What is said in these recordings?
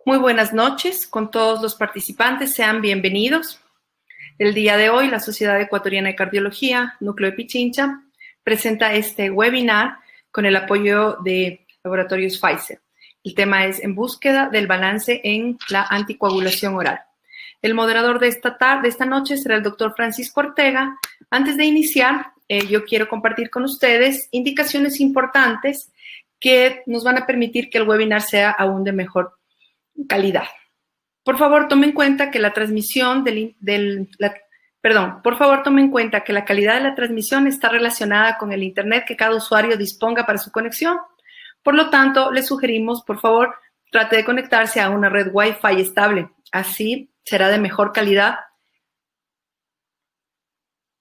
Muy buenas noches con todos los participantes, sean bienvenidos. El día de hoy, la Sociedad Ecuatoriana de Cardiología, Núcleo de Pichincha, presenta este webinar con el apoyo de Laboratorios Pfizer. El tema es En búsqueda del balance en la anticoagulación oral. El moderador de esta noche será el doctor Francisco Ortega. Antes de iniciar, yo quiero compartir con ustedes indicaciones importantes que nos van a permitir que el webinar sea aún de mejor calidad. Por favor, tomen en cuenta que la transmisión por favor, tomen en cuenta que la calidad de la transmisión está relacionada con el internet que cada usuario disponga para su conexión. Por lo tanto, les sugerimos, por favor, trate de conectarse a una red Wi-Fi estable. Así será de mejor calidad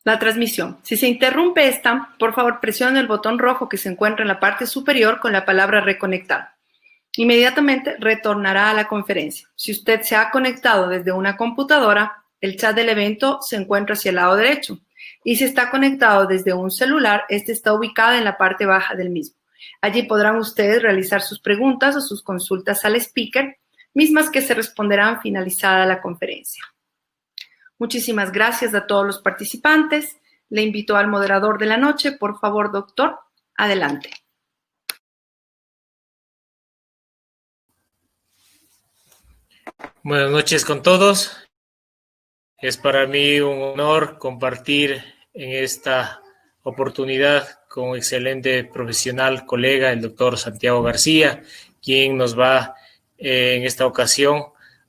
la transmisión. Si se interrumpe esta, por favor, presione el botón rojo que se encuentra en la parte superior con la palabra reconectar. Inmediatamente retornará a la conferencia. Si usted se ha conectado desde una computadora, el chat del evento se encuentra hacia el lado derecho. Y si está conectado desde un celular, este está ubicado en la parte baja del mismo. Allí podrán ustedes realizar sus preguntas o sus consultas al speaker, mismas que se responderán finalizada la conferencia. Muchísimas gracias a todos los participantes. Le invito al moderador de la noche. Por favor, doctor, adelante. Buenas noches con todos. Es para mí un honor compartir en esta oportunidad con un excelente profesional, colega, el doctor Santiago García, quien nos va en esta ocasión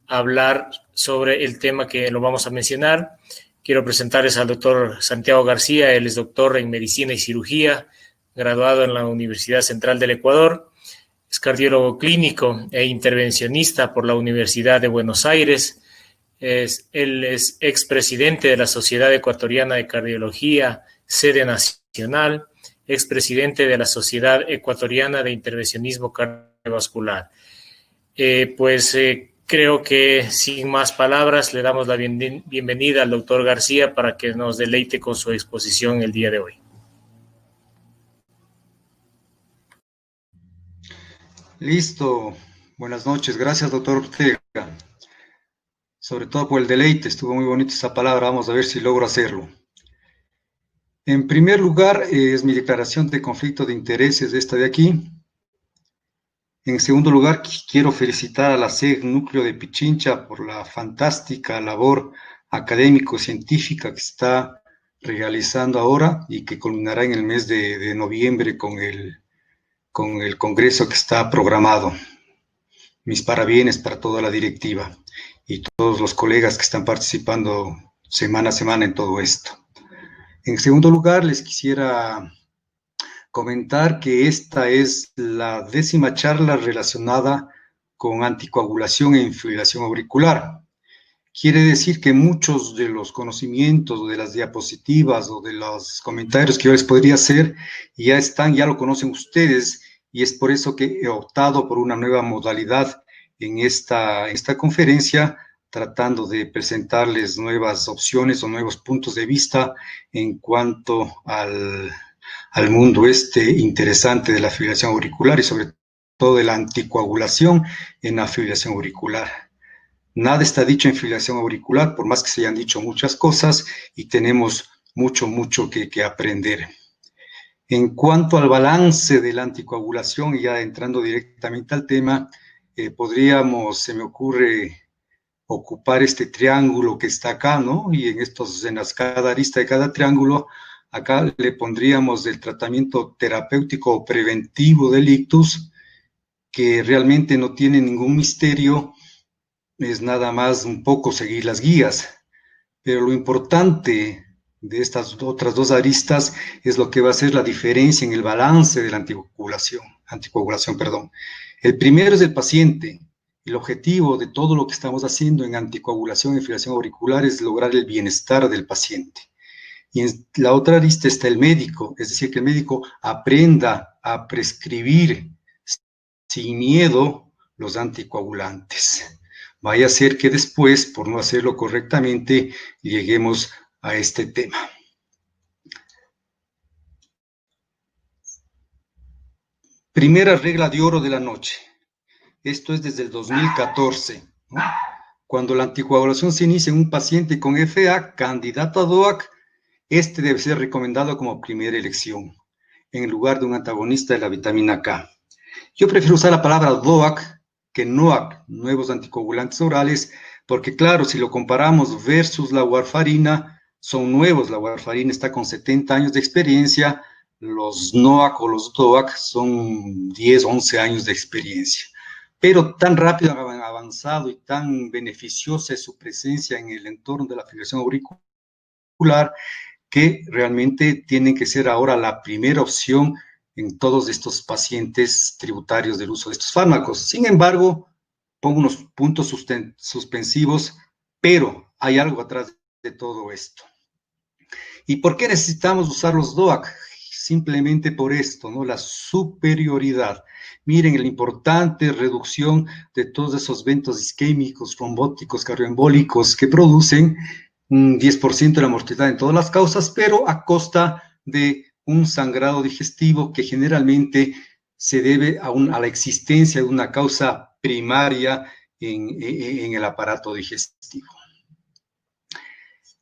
a hablar sobre el tema que lo vamos a mencionar. Quiero presentarles al doctor Santiago García. Él es doctor en Medicina y Cirugía, graduado en la Universidad Central del Ecuador. Es cardiólogo clínico e intervencionista por la Universidad de Buenos Aires. Él es expresidente de la Sociedad Ecuatoriana de Cardiología, sede nacional, expresidente de la Sociedad Ecuatoriana de Intervencionismo Cardiovascular. Creo que sin más palabras le damos la bienvenida al doctor García para que nos deleite con su exposición el día de hoy. Listo. Buenas noches. Gracias, doctor Ortega. Sobre todo por el deleite. Estuvo muy bonita esa palabra. Vamos a ver si logro hacerlo. En primer lugar, es mi declaración de conflicto de intereses, esta de aquí. En segundo lugar, quiero felicitar a la SEG Núcleo de Pichincha por la fantástica labor académico-científica que está realizando ahora y que culminará en el mes de noviembre con el congreso que está programado. Mis parabienes para toda la directiva y todos los colegas que están participando semana a semana en todo esto. En segundo lugar, les quisiera comentar que esta es la 10ª charla relacionada con anticoagulación e fibrilación auricular. Quiere decir que muchos de los conocimientos, de las diapositivas o de los comentarios que yo les podría hacer ya lo conocen ustedes, y es por eso que he optado por una nueva modalidad en esta conferencia, tratando de presentarles nuevas opciones o nuevos puntos de vista en cuanto al mundo interesante de la fibrilación auricular y sobre todo de la anticoagulación en la fibrilación auricular. Nada está dicho en fibrilación auricular, por más que se hayan dicho muchas cosas, y tenemos mucho que aprender. En cuanto al balance de la anticoagulación, y ya entrando directamente al tema, se me ocurre ocupar este triángulo que está acá, ¿no? Y cada arista de cada triángulo, acá le pondríamos el tratamiento terapéutico o preventivo del ictus, que realmente no tiene ningún misterio, es nada más un poco seguir las guías. Pero lo importante de estas otras dos aristas es lo que va a ser la diferencia en el balance de la anticoagulación. El primero es el paciente. El objetivo de todo lo que estamos haciendo en anticoagulación y fibrilación auricular es lograr el bienestar del paciente. Y en la otra arista está el médico, es decir, que el médico aprenda a prescribir sin miedo los anticoagulantes. Vaya a ser que después, por no hacerlo correctamente, lleguemos a este tema. Primera regla de oro de la noche. Esto es desde el 2014, ¿no? Cuando la anticoagulación se inicia en un paciente con FA, candidato a DOAC, este debe ser recomendado como primera elección, en lugar de un antagonista de la vitamina K. Yo prefiero usar la palabra DOAC que NOAC, nuevos anticoagulantes orales, porque claro, si lo comparamos versus la warfarina, son nuevos, la warfarina está con 70 años de experiencia, los NOAC o los DOAC son 10, 11 años de experiencia. Pero tan rápido han avanzado y tan beneficiosa es su presencia en el entorno de la fibrilación auricular que realmente tienen que ser ahora la primera opción en todos estos pacientes tributarios del uso de estos fármacos. Sin embargo, pongo unos puntos suspensivos, pero hay algo atrás de todo esto. ¿Y por qué necesitamos usar los DOAC? Simplemente por esto, ¿no? La superioridad. Miren la importante reducción de todos esos eventos isquémicos, trombóticos, cardioembólicos que producen un 10% de la mortalidad en todas las causas, pero a costa de un sangrado digestivo que generalmente se debe a la existencia de una causa primaria en el aparato digestivo.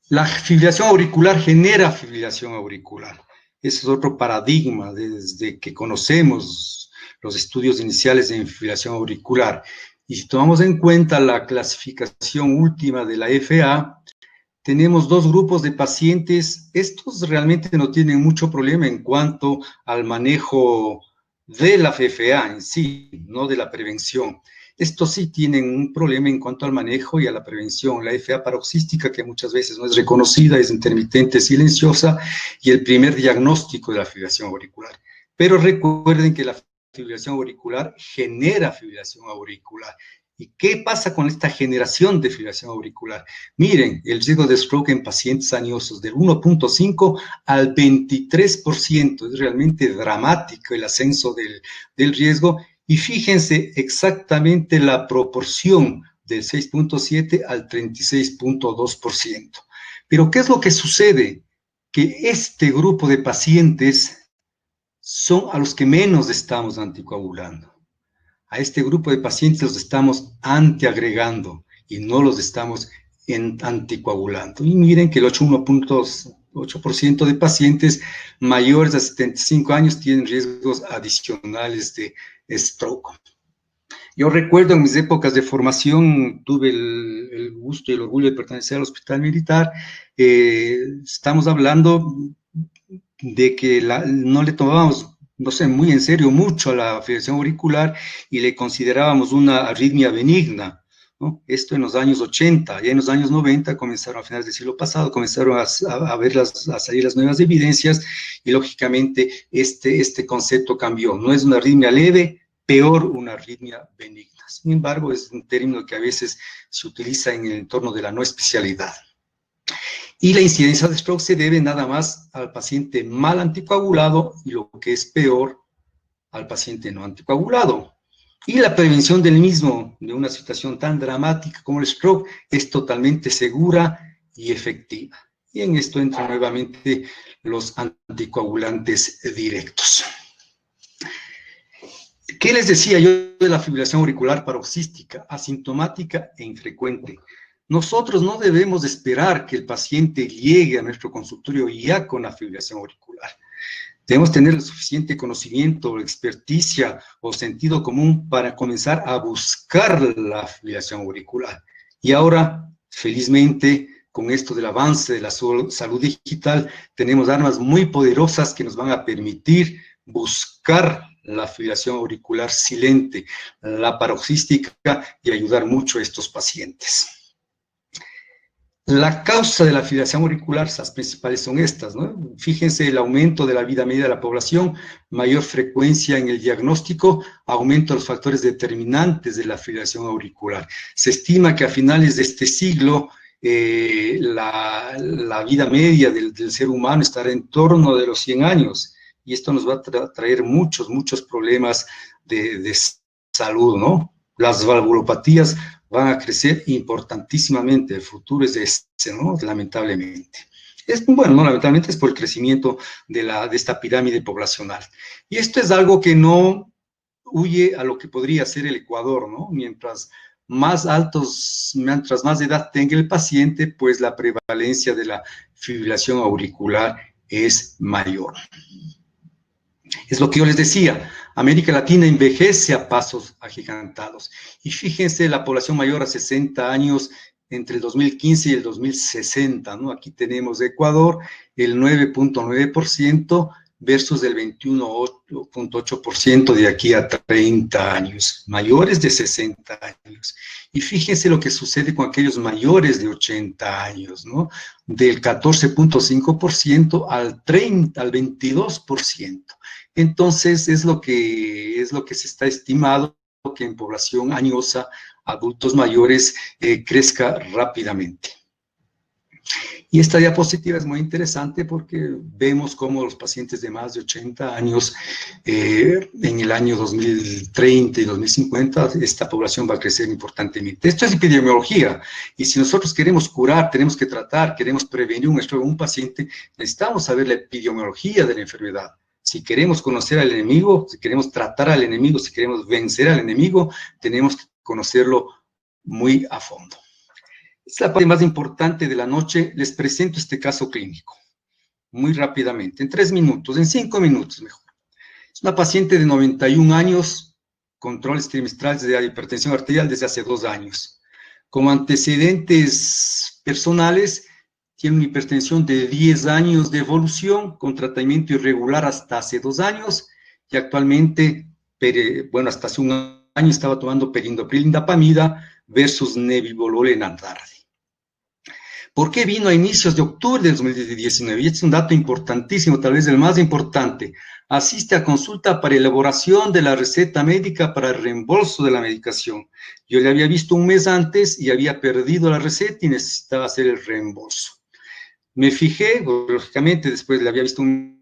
La fibrilación auricular genera fibrilación auricular. Ese es otro paradigma desde que conocemos los estudios iniciales de fibrilación auricular. Y si tomamos en cuenta la clasificación última de la FA, tenemos dos grupos de pacientes. Estos realmente no tienen mucho problema en cuanto al manejo de la FA en sí, no de la prevención. Estos sí tienen un problema en cuanto al manejo y a la prevención. La FA paroxística, que muchas veces no es reconocida, es intermitente, silenciosa, y el primer diagnóstico de la fibrilación auricular. Pero recuerden que la fibrilación auricular genera fibrilación auricular. ¿Y qué pasa con esta generación de fibrilación auricular? Miren, el riesgo de stroke en pacientes añosos del 1.5 al 23%. Es realmente dramático el ascenso del riesgo. Y fíjense exactamente la proporción del 6.7 al 36.2%. Pero ¿qué es lo que sucede? Que este grupo de pacientes son a los que menos estamos anticoagulando. A este grupo de pacientes los estamos antiagregando y no los estamos anticoagulando. Y miren que el 8% de pacientes mayores de 75 años tienen riesgos adicionales de stroke. Yo recuerdo en mis épocas de formación, tuve el gusto y el orgullo de pertenecer al Hospital Militar. Estamos hablando de que no le tomábamos, no sé, muy en serio mucho a la fibrilación auricular y le considerábamos una arritmia benigna, ¿no? Esto en los años 80, ya en los años 90 comenzaron, a finales del siglo pasado, comenzaron a salir las nuevas evidencias y lógicamente este concepto cambió. No es una arritmia leve, peor una arritmia benigna. Sin embargo, es un término que a veces se utiliza en el entorno de la no especialidad. Y la incidencia de stroke se debe nada más al paciente mal anticoagulado y lo que es peor, al paciente no anticoagulado. Y la prevención del mismo, de una situación tan dramática como el stroke, es totalmente segura y efectiva. Y en esto entran nuevamente los anticoagulantes directos. ¿Qué les decía yo de la fibrilación auricular paroxística, asintomática e infrecuente? Nosotros no debemos esperar que el paciente llegue a nuestro consultorio ya con la fibrilación auricular. Debemos tener el suficiente conocimiento, experticia o sentido común para comenzar a buscar la fibrilación auricular. Y ahora, felizmente, con esto del avance de la salud digital, tenemos armas muy poderosas que nos van a permitir buscar la fibrilación auricular silente, la paroxística, y ayudar mucho a estos pacientes. La causa de la fibrilación auricular, las principales son estas, ¿no? Fíjense el aumento de la vida media de la población, mayor frecuencia en el diagnóstico, aumento de los factores determinantes de la fibrilación auricular. Se estima que a finales de este siglo la vida media del ser humano estará en torno de los 100 años y esto nos va a traer muchos problemas de salud, ¿no? Las valvulopatías van a crecer importantísimamente, el futuro es ese, ¿no? Lamentablemente. Bueno, no lamentablemente, es por el crecimiento de esta pirámide poblacional. Y esto es algo que no huye a lo que podría ser el Ecuador, ¿no? Mientras más edad tenga el paciente, pues la prevalencia de la fibrilación auricular es mayor. Es lo que yo les decía, América Latina envejece a pasos agigantados. Y fíjense, la población mayor a 60 años entre el 2015 y el 2060, ¿no? Aquí tenemos Ecuador, el 9.9% versus el 21.8% de aquí a 30 años, mayores de 60 años. Y fíjense lo que sucede con aquellos mayores de 80 años, ¿no? Del 14.5% al 22%. Entonces, es lo que se está estimado que en población añosa, adultos mayores, crezca rápidamente. Y esta diapositiva es muy interesante porque vemos cómo los pacientes de más de 80 años, en el año 2030 y 2050, esta población va a crecer importantemente. Esto es epidemiología, y si nosotros queremos curar, tenemos que tratar, queremos prevenir un estrés en un paciente, necesitamos saber la epidemiología de la enfermedad. Si queremos conocer al enemigo, si queremos tratar al enemigo, si queremos vencer al enemigo, tenemos que conocerlo muy a fondo. Es la parte más importante de la noche. Les presento este caso clínico, muy rápidamente, en 3 minutos, en 5 minutos mejor. Es una paciente de 91 años, controles trimestrales de hipertensión arterial desde hace 2 años. Como antecedentes personales, tiene una hipertensión de 10 años de evolución, con tratamiento irregular hasta hace 2 años, y actualmente, hasta hace 1 año estaba tomando perindopril indapamida versus nebivolol enantardi. ¿Por qué vino a inicios de octubre de 2019? Y este es un dato importantísimo, tal vez el más importante. Asiste a consulta para elaboración de la receta médica para el reembolso de la medicación. Yo le había visto un mes antes y había perdido la receta y necesitaba hacer el reembolso. Me fijé, lógicamente, después le había visto un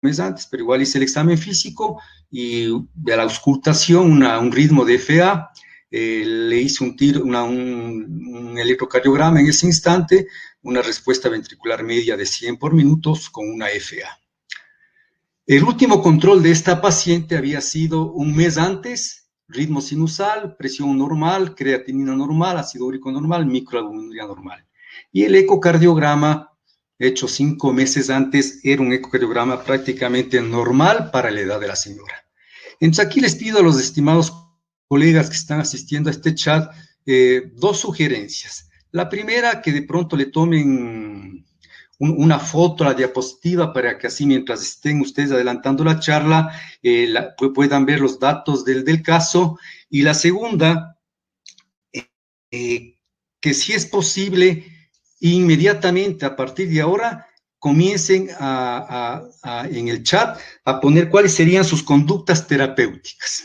mes antes, pero igual hice el examen físico y de la auscultación, un ritmo de FA, le hice un electrocardiograma en ese instante, una respuesta ventricular media de 100 por minuto con una FA. El último control de esta paciente había sido un mes antes, ritmo sinusal, presión normal, creatinina normal, ácido úrico normal, microalbuminuria normal. Y el ecocardiograma hecho 5 meses antes era un ecocardiograma prácticamente normal para la edad de la señora. Entonces aquí les pido a los estimados colegas que están asistiendo a este chat 2 sugerencias. La primera, que de pronto le tomen una foto a la diapositiva para que así mientras estén ustedes adelantando la charla puedan ver los datos del caso. Y la segunda, que si es posible, inmediatamente a partir de ahora comiencen en el chat a poner cuáles serían sus conductas terapéuticas.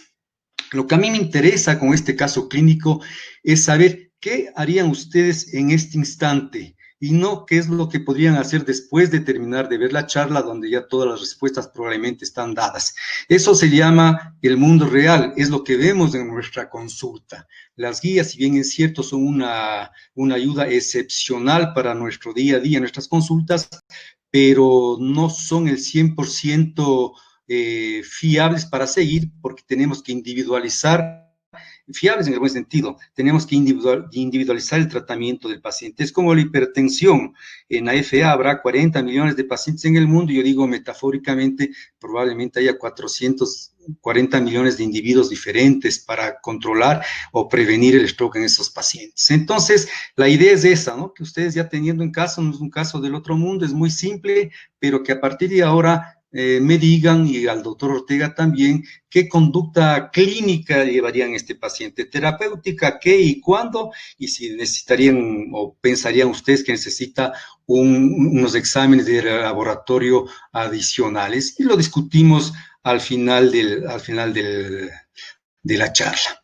Lo que a mí me interesa con este caso clínico es saber qué harían ustedes en este instante y no qué es lo que podrían hacer después de terminar de ver la charla, donde ya todas las respuestas probablemente están dadas. Eso se llama el mundo real, es lo que vemos en nuestra consulta. Las guías, si bien es cierto, son una ayuda excepcional para nuestro día a día, nuestras consultas, pero no son el 100% fiables para seguir, porque tenemos que individualizar, fiables en el buen sentido, tenemos que individualizar el tratamiento del paciente. Es como la hipertensión. En AFA habrá 40 millones de pacientes en el mundo, yo digo metafóricamente, probablemente haya 440 millones de individuos diferentes para controlar o prevenir el stroke en esos pacientes. Entonces, la idea es esa, ¿no? Que ustedes ya teniendo en caso, no es un caso del otro mundo, es muy simple, pero que a partir de ahora me digan, y al doctor Ortega también, qué conducta clínica llevarían este paciente, terapéutica, qué y cuándo, y si necesitarían o pensarían ustedes que necesita unos exámenes de laboratorio adicionales, y lo discutimos al final de la charla.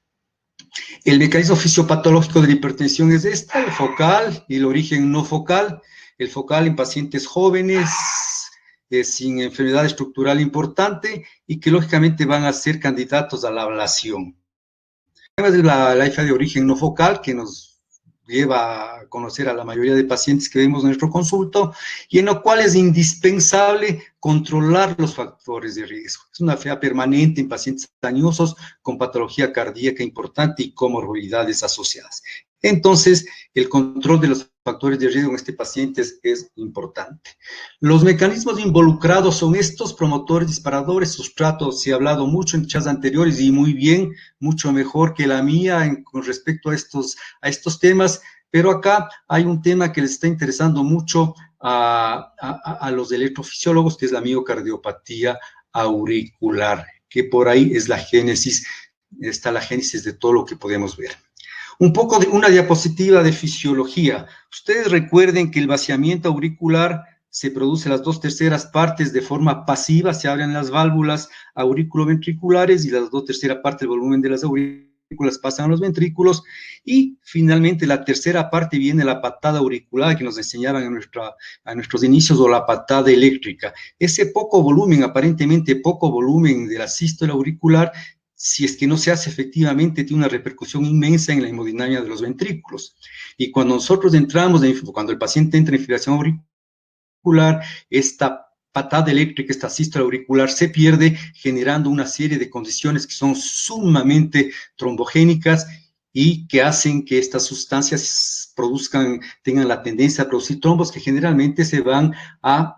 El mecanismo fisiopatológico de la hipertensión es el focal y el origen no focal. El focal en pacientes jóvenes, sin enfermedad estructural importante y que lógicamente van a ser candidatos a la ablación. Además de la IFA de origen no focal, que nos lleva a conocer a la mayoría de pacientes que vemos en nuestro consulto, y en lo cual es indispensable controlar los factores de riesgo. Es una FA permanente en pacientes dañosos con patología cardíaca importante y comorbilidades asociadas. Entonces, el control de los factores de riesgo en este paciente es importante. Los mecanismos involucrados son estos: promotores, disparadores, sustrato. Se ha hablado mucho en charlas anteriores y muy bien, mucho mejor que la mía con respecto a estos temas, pero acá hay un tema que les está interesando mucho a los electrofisiólogos, que es la miocardiopatía auricular, que por ahí es la génesis, está la génesis de todo lo que podemos ver. Un poco de una diapositiva de fisiología. Ustedes recuerden que el vaciamiento auricular se produce las 2/3 partes de forma pasiva, se abren las válvulas auriculoventriculares y las 2/3 partes del volumen de las aurículas pasan a los ventrículos, y finalmente la tercera parte viene la patada auricular que nos enseñaban a nuestros inicios, o la patada eléctrica. Ese poco volumen, aparentemente poco volumen de la sístole auricular, si es que no se hace efectivamente, tiene una repercusión inmensa en la hemodinámica de los ventrículos. Y cuando nosotros entramos, cuando el paciente entra en fibrilación auricular, esta patada eléctrica, esta sístole auricular se pierde, generando una serie de condiciones que son sumamente trombogénicas y que hacen que estas sustancias tengan la tendencia a producir trombos que generalmente se van a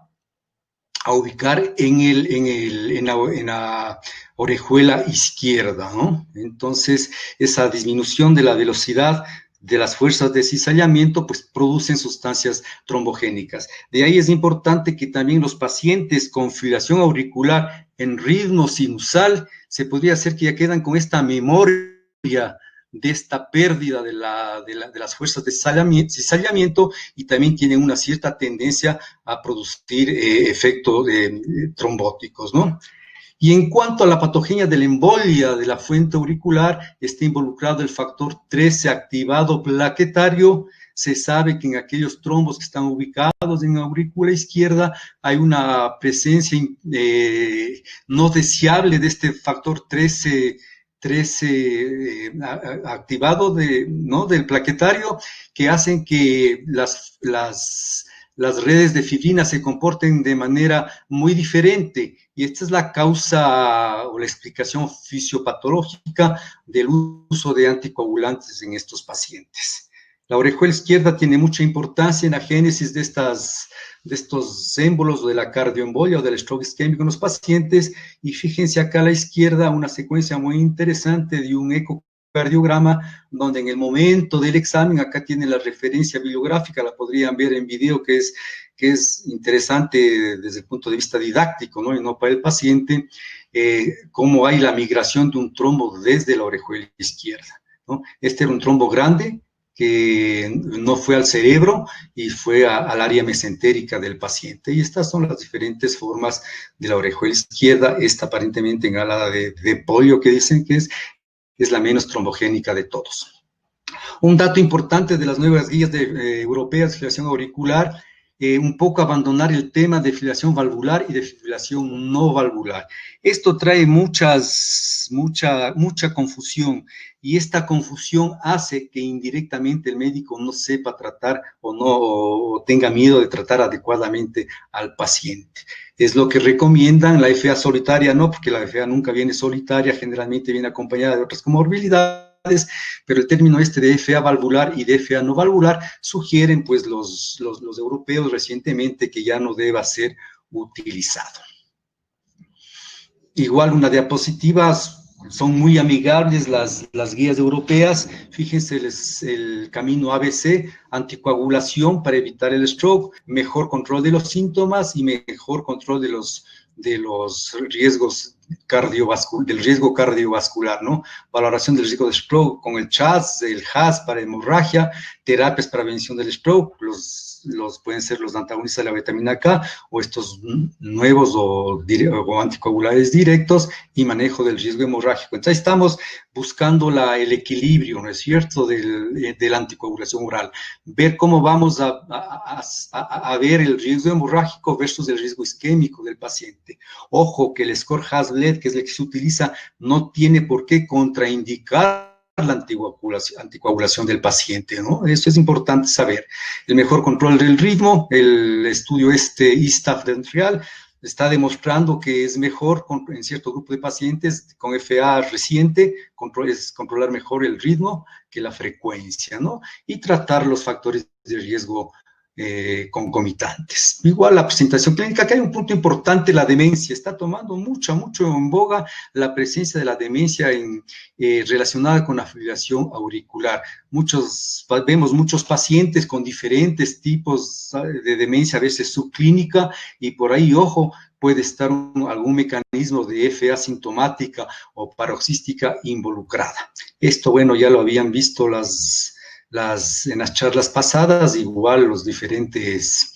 ubicar en la orejuela izquierda, ¿no? Entonces, esa disminución de la velocidad de las fuerzas de cizallamiento, pues producen sustancias trombogénicas. De ahí es importante que también los pacientes con fibrilación auricular en ritmo sinusal, se podría hacer que ya quedan con esta memoria de esta pérdida de las fuerzas de cizallamiento, y también tienen una cierta tendencia a producir efectos trombóticos, ¿no? Y en cuanto a la patogenia de la embolia de la fuente auricular, está involucrado el factor 13 activado plaquetario. Se sabe que en aquellos trombos que están ubicados en la aurícula izquierda hay una presencia no deseable de este factor 13 activado del plaquetario, que hacen que las redes de fibrina se comporten de manera muy diferente, y esta es la causa o la explicación fisiopatológica del uso de anticoagulantes en estos pacientes. La orejuela izquierda tiene mucha importancia en la génesis de estos émbolos, de la cardioembolia o del stroke isquémico en los pacientes, y fíjense acá a la izquierda una secuencia muy interesante de un ecocardiograma, donde en el momento del examen, acá tiene la referencia bibliográfica, la podrían ver en video, que es interesante desde el punto de vista didáctico, ¿no? Y no para el paciente, cómo hay la migración de un trombo desde la orejuela izquierda, ¿no? Este era un trombo grande, que no fue al cerebro y fue al área mesentérica del paciente. Y estas son las diferentes formas de la orejuela izquierda. Esta aparentemente en ala de polio, que dicen que es la menos trombogénica de todos. Un dato importante de las nuevas guías europeas de fibrilación auricular: un poco abandonar el tema de fibrilación valvular y de fibrilación no valvular. Esto trae mucha confusión, y esta confusión hace que indirectamente el médico no sepa tratar o tenga miedo de tratar adecuadamente al paciente. Es lo que recomiendan. La FA solitaria no, porque la FA nunca viene solitaria, generalmente viene acompañada de otras comorbilidades, pero el término de FA valvular y de FA no valvular sugieren pues los europeos recientemente que ya no deba ser utilizado. Igual una diapositiva, son muy amigables las guías europeas. Fíjense el camino ABC: anticoagulación para evitar el stroke, mejor control de los síntomas y mejor control de los riesgos del riesgo cardiovascular, ¿no? Valoración del riesgo de stroke con el CHAS, el HAS para hemorragia, terapias para prevención del stroke, pueden ser los antagonistas de la vitamina K, o estos nuevos o anticoagulantes directos, y manejo del riesgo hemorrágico. Entonces estamos buscando el equilibrio, ¿no es cierto?, de la anticoagulación oral. Ver cómo vamos a ver el riesgo hemorrágico versus el riesgo isquémico del paciente. Ojo que el score Hasbled, que es el que se utiliza, no tiene por qué contraindicar la anticoagulación del paciente, ¿no? Esto es importante saber. El mejor control del ritmo, el estudio ISTAF de Montreal, está demostrando que es mejor en cierto grupo de pacientes con FA reciente, controlar mejor el ritmo que la frecuencia, ¿no? Y tratar los factores de riesgo concomitantes. Igual la presentación clínica, que hay un punto importante, la demencia. Está tomando mucho en boga la presencia de la demencia relacionada con la fibrilación auricular. Vemos muchos pacientes con diferentes tipos de demencia, a veces subclínica, y por ahí, ojo, puede estar algún mecanismo de FA sintomática o paroxística involucrada. Esto, bueno, ya lo habían visto en las charlas pasadas, igual los diferentes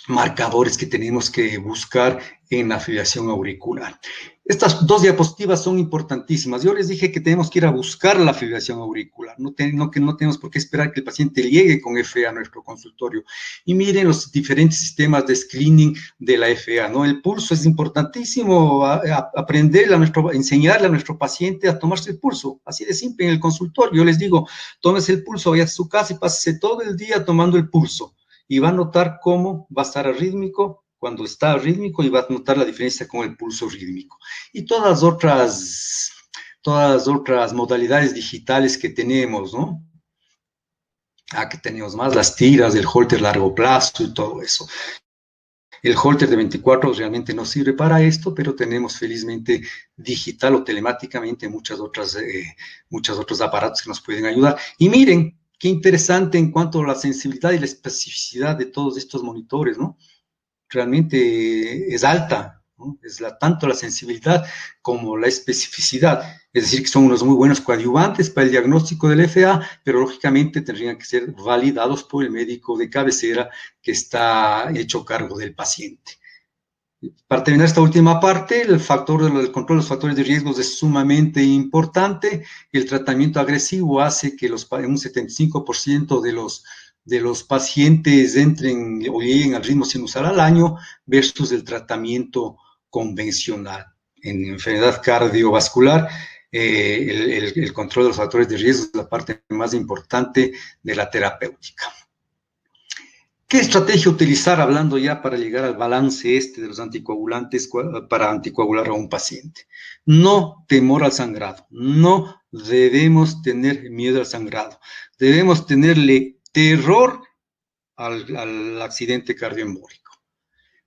marcadores que tenemos que buscar en la fibrilación auricular. Estas dos diapositivas son importantísimas. Yo les dije que tenemos que ir a buscar la fibrilación auricular, que no tenemos por qué esperar que el paciente llegue con FA a nuestro consultorio. Y miren los diferentes sistemas de screening de la FA, ¿no? El pulso es importantísimo, enseñarle a nuestro paciente a tomarse el pulso, así de simple en el consultorio. Yo les digo, tómese el pulso, vaya a su casa y pásese todo el día tomando el pulso. Y va a notar cómo va a estar arrítmico cuando está arrítmico y va a notar la diferencia con el pulso rítmico. Y todas las otras modalidades digitales que tenemos, ¿no? Que tenemos más, las tiras, el holter largo plazo y todo eso. El holter de 24 realmente no sirve para esto, pero tenemos felizmente digital o telemáticamente muchos otros aparatos que nos pueden ayudar. Y miren, qué interesante en cuanto a la sensibilidad y la especificidad de todos estos monitores, ¿no? Realmente es alta, ¿no? Tanto la sensibilidad como la especificidad. Es decir, que son unos muy buenos coadyuvantes para el diagnóstico del FA, pero lógicamente tendrían que ser validados por el médico de cabecera que está hecho cargo del paciente. Para terminar esta última parte, el control de los factores de riesgos es sumamente importante. El tratamiento agresivo hace que un 75% de los pacientes entren o lleguen al ritmo sinusal al año versus el tratamiento convencional. En enfermedad cardiovascular, el control de los factores de riesgo es la parte más importante de la terapéutica. ¿Qué estrategia utilizar, hablando ya para llegar al balance de los anticoagulantes para anticoagular a un paciente? No temor al sangrado. No debemos tener miedo al sangrado. Debemos tenerle terror al accidente cardioembólico.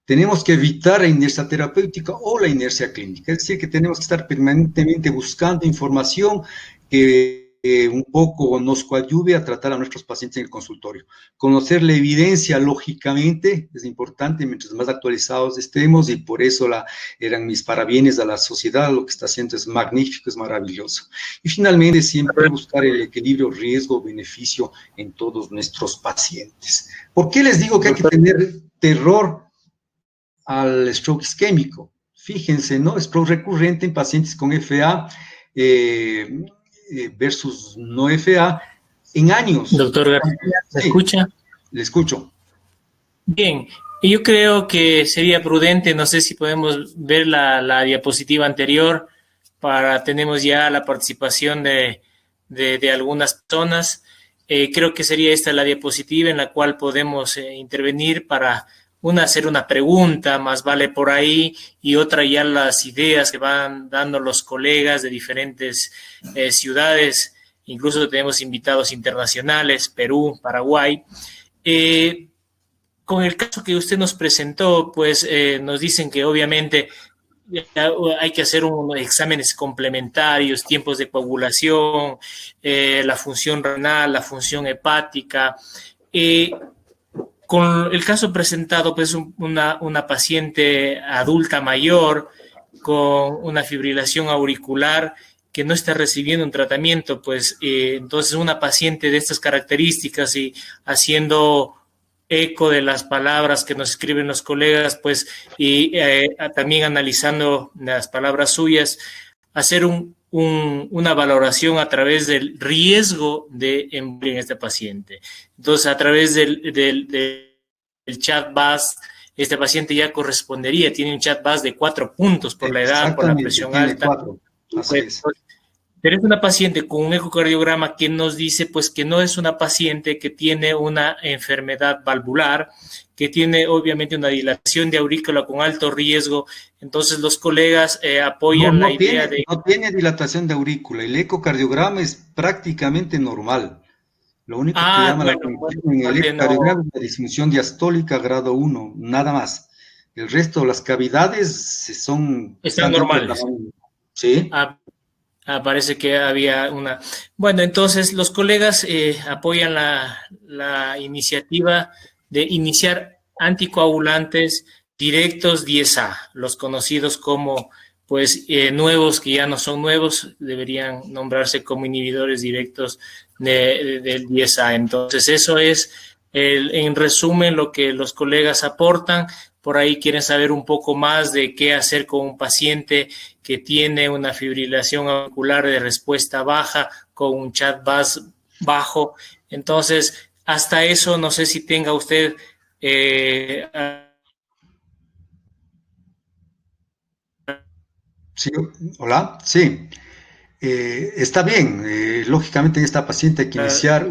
Tenemos que evitar la inercia terapéutica o la inercia clínica. Es decir, que tenemos que estar permanentemente buscando información que un poco nos coadyuve a tratar a nuestros pacientes en el consultorio. Conocer la evidencia, lógicamente, es importante mientras más actualizados estemos, y por eso eran mis parabienes a la sociedad. Lo que está haciendo es magnífico, es maravilloso. Y finalmente, siempre buscar el equilibrio riesgo-beneficio en todos nuestros pacientes. ¿Por qué les digo que hay que tener terror al stroke isquémico? Fíjense, ¿no? Stroke recurrente en pacientes con FA, versus no FA en años. Doctor García, ¿me escucha? Le escucho. Bien, yo creo que sería prudente, no sé si podemos ver la diapositiva anterior, tenemos ya la participación de algunas personas. Creo que sería esta la diapositiva en la cual podemos intervenir para hacer una pregunta, más vale por ahí, y otra ya las ideas que van dando los colegas de diferentes ciudades. Incluso tenemos invitados internacionales, Perú, Paraguay. Con el caso que usted nos presentó, pues nos dicen que obviamente hay que hacer unos exámenes complementarios, tiempos de coagulación, la función renal, la función hepática. Con el caso presentado, pues una paciente adulta mayor con una fibrilación auricular que no está recibiendo un tratamiento, pues entonces una paciente de estas características, y haciendo eco de las palabras que nos escriben los colegas, pues, y también analizando las palabras suyas, hacer una valoración a través del riesgo de embolia en este paciente. Entonces, a través del chat BAS, este paciente ya correspondería, tiene un chat BAS de 4 puntos por la edad, por la presión alta. 4. Así es. Pero es una paciente con un ecocardiograma que nos dice pues que no es una paciente que tiene una enfermedad valvular, que tiene obviamente una dilatación de aurícula con alto riesgo. Entonces los colegas apoyan la idea de... No tiene dilatación de aurícula. El ecocardiograma es prácticamente normal. Lo único que llama la atención en el ecocardiograma es la disfunción diastólica grado 1, nada más. El resto de las cavidades están normales. Sí. Parece que había una... Bueno, entonces los colegas apoyan la iniciativa de iniciar anticoagulantes directos 10A, los conocidos como pues nuevos, que ya no son nuevos, deberían nombrarse como inhibidores directos del 10A. Entonces eso es en resumen lo que los colegas aportan. Por ahí quieren saber un poco más de qué hacer con un paciente que tiene una fibrilación auricular de respuesta baja con un chat bajo. Entonces, hasta eso, no sé si tenga usted... Sí, hola, sí. Está bien, lógicamente en esta paciente hay que iniciar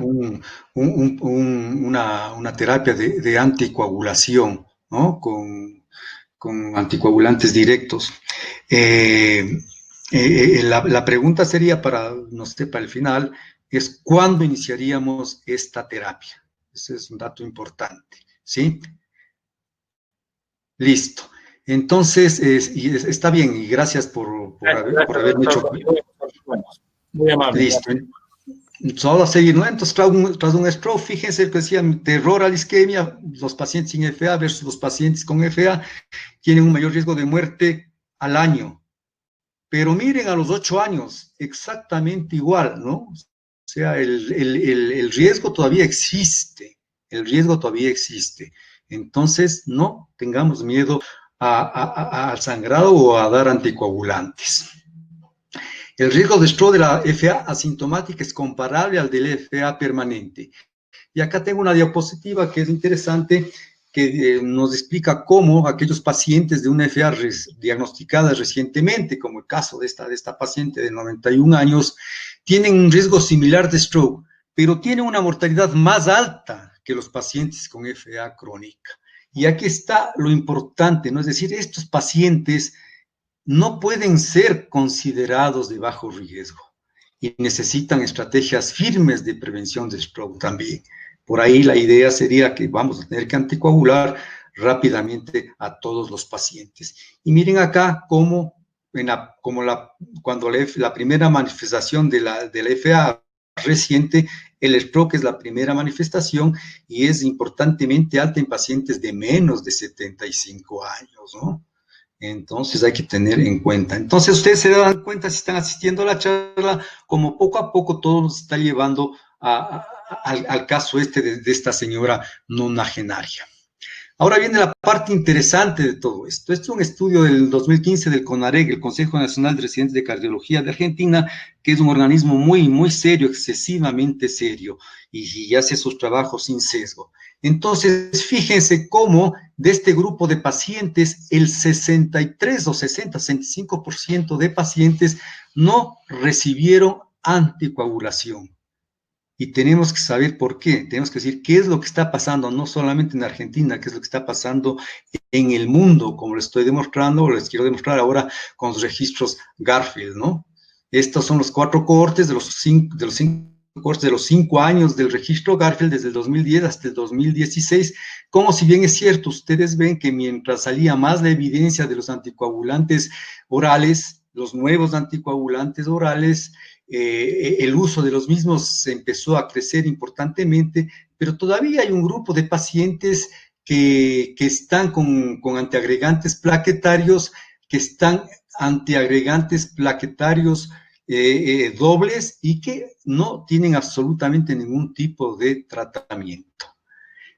una terapia de anticoagulación, ¿no? Con anticoagulantes directos. La pregunta sería para el final, es ¿cuándo iniciaríamos esta terapia? Ese es un dato importante, ¿sí? Listo. Entonces, está bien, y gracias por haberme hecho. Muy amable. Listo. Solo a seguir, ¿no? Entonces, tras un stroke, fíjense que decían terror a la isquemia, los pacientes sin FA versus los pacientes con FA tienen un mayor riesgo de muerte al año. Pero miren a los 8 años, exactamente igual, ¿no? O sea, el riesgo todavía existe, el riesgo todavía existe. Entonces, no tengamos miedo al sangrado o a dar anticoagulantes. El riesgo de stroke de la FA asintomática es comparable al del FA permanente. Y acá tengo una diapositiva que es interesante, que nos explica cómo aquellos pacientes de una FA diagnosticada recientemente, como el caso de esta paciente de 91 años, tienen un riesgo similar de stroke, pero tienen una mortalidad más alta que los pacientes con FA crónica. Y aquí está lo importante, ¿no? Es decir, estos pacientes no pueden ser considerados de bajo riesgo y necesitan estrategias firmes de prevención de stroke también. Por ahí la idea sería que vamos a tener que anticoagular rápidamente a todos los pacientes. Y miren acá cómo cuando la primera manifestación de la FA reciente, el stroke es la primera manifestación y es importantemente alta en pacientes de menos de 75 años, ¿no? Entonces hay que tener en cuenta. Entonces ustedes se dan cuenta si están asistiendo a la charla, como poco a poco todo nos está llevando al caso de esta señora nonagenaria. Ahora viene la parte interesante de todo esto. Este es un estudio del 2015 del CONAREC, el Consejo Nacional de Residentes de Cardiología de Argentina, que es un organismo muy, muy serio, excesivamente serio, y hace sus trabajos sin sesgo. Entonces, fíjense cómo de este grupo de pacientes, el 63 o 65% de pacientes no recibieron anticoagulación. Y tenemos que saber por qué, tenemos que decir qué es lo que está pasando, no solamente en Argentina, qué es lo que está pasando en el mundo, como les estoy demostrando, o les quiero demostrar ahora con los registros Garfield, ¿no? Estos son los 4 cohortes de los 5 años del registro Garfield, desde el 2010 hasta el 2016, como si bien es cierto, ustedes ven que mientras salía más la evidencia de los anticoagulantes orales, los nuevos anticoagulantes orales, el uso de los mismos empezó a crecer importantemente, pero todavía hay un grupo de pacientes que están con antiagregantes plaquetarios, dobles y que no tienen absolutamente ningún tipo de tratamiento.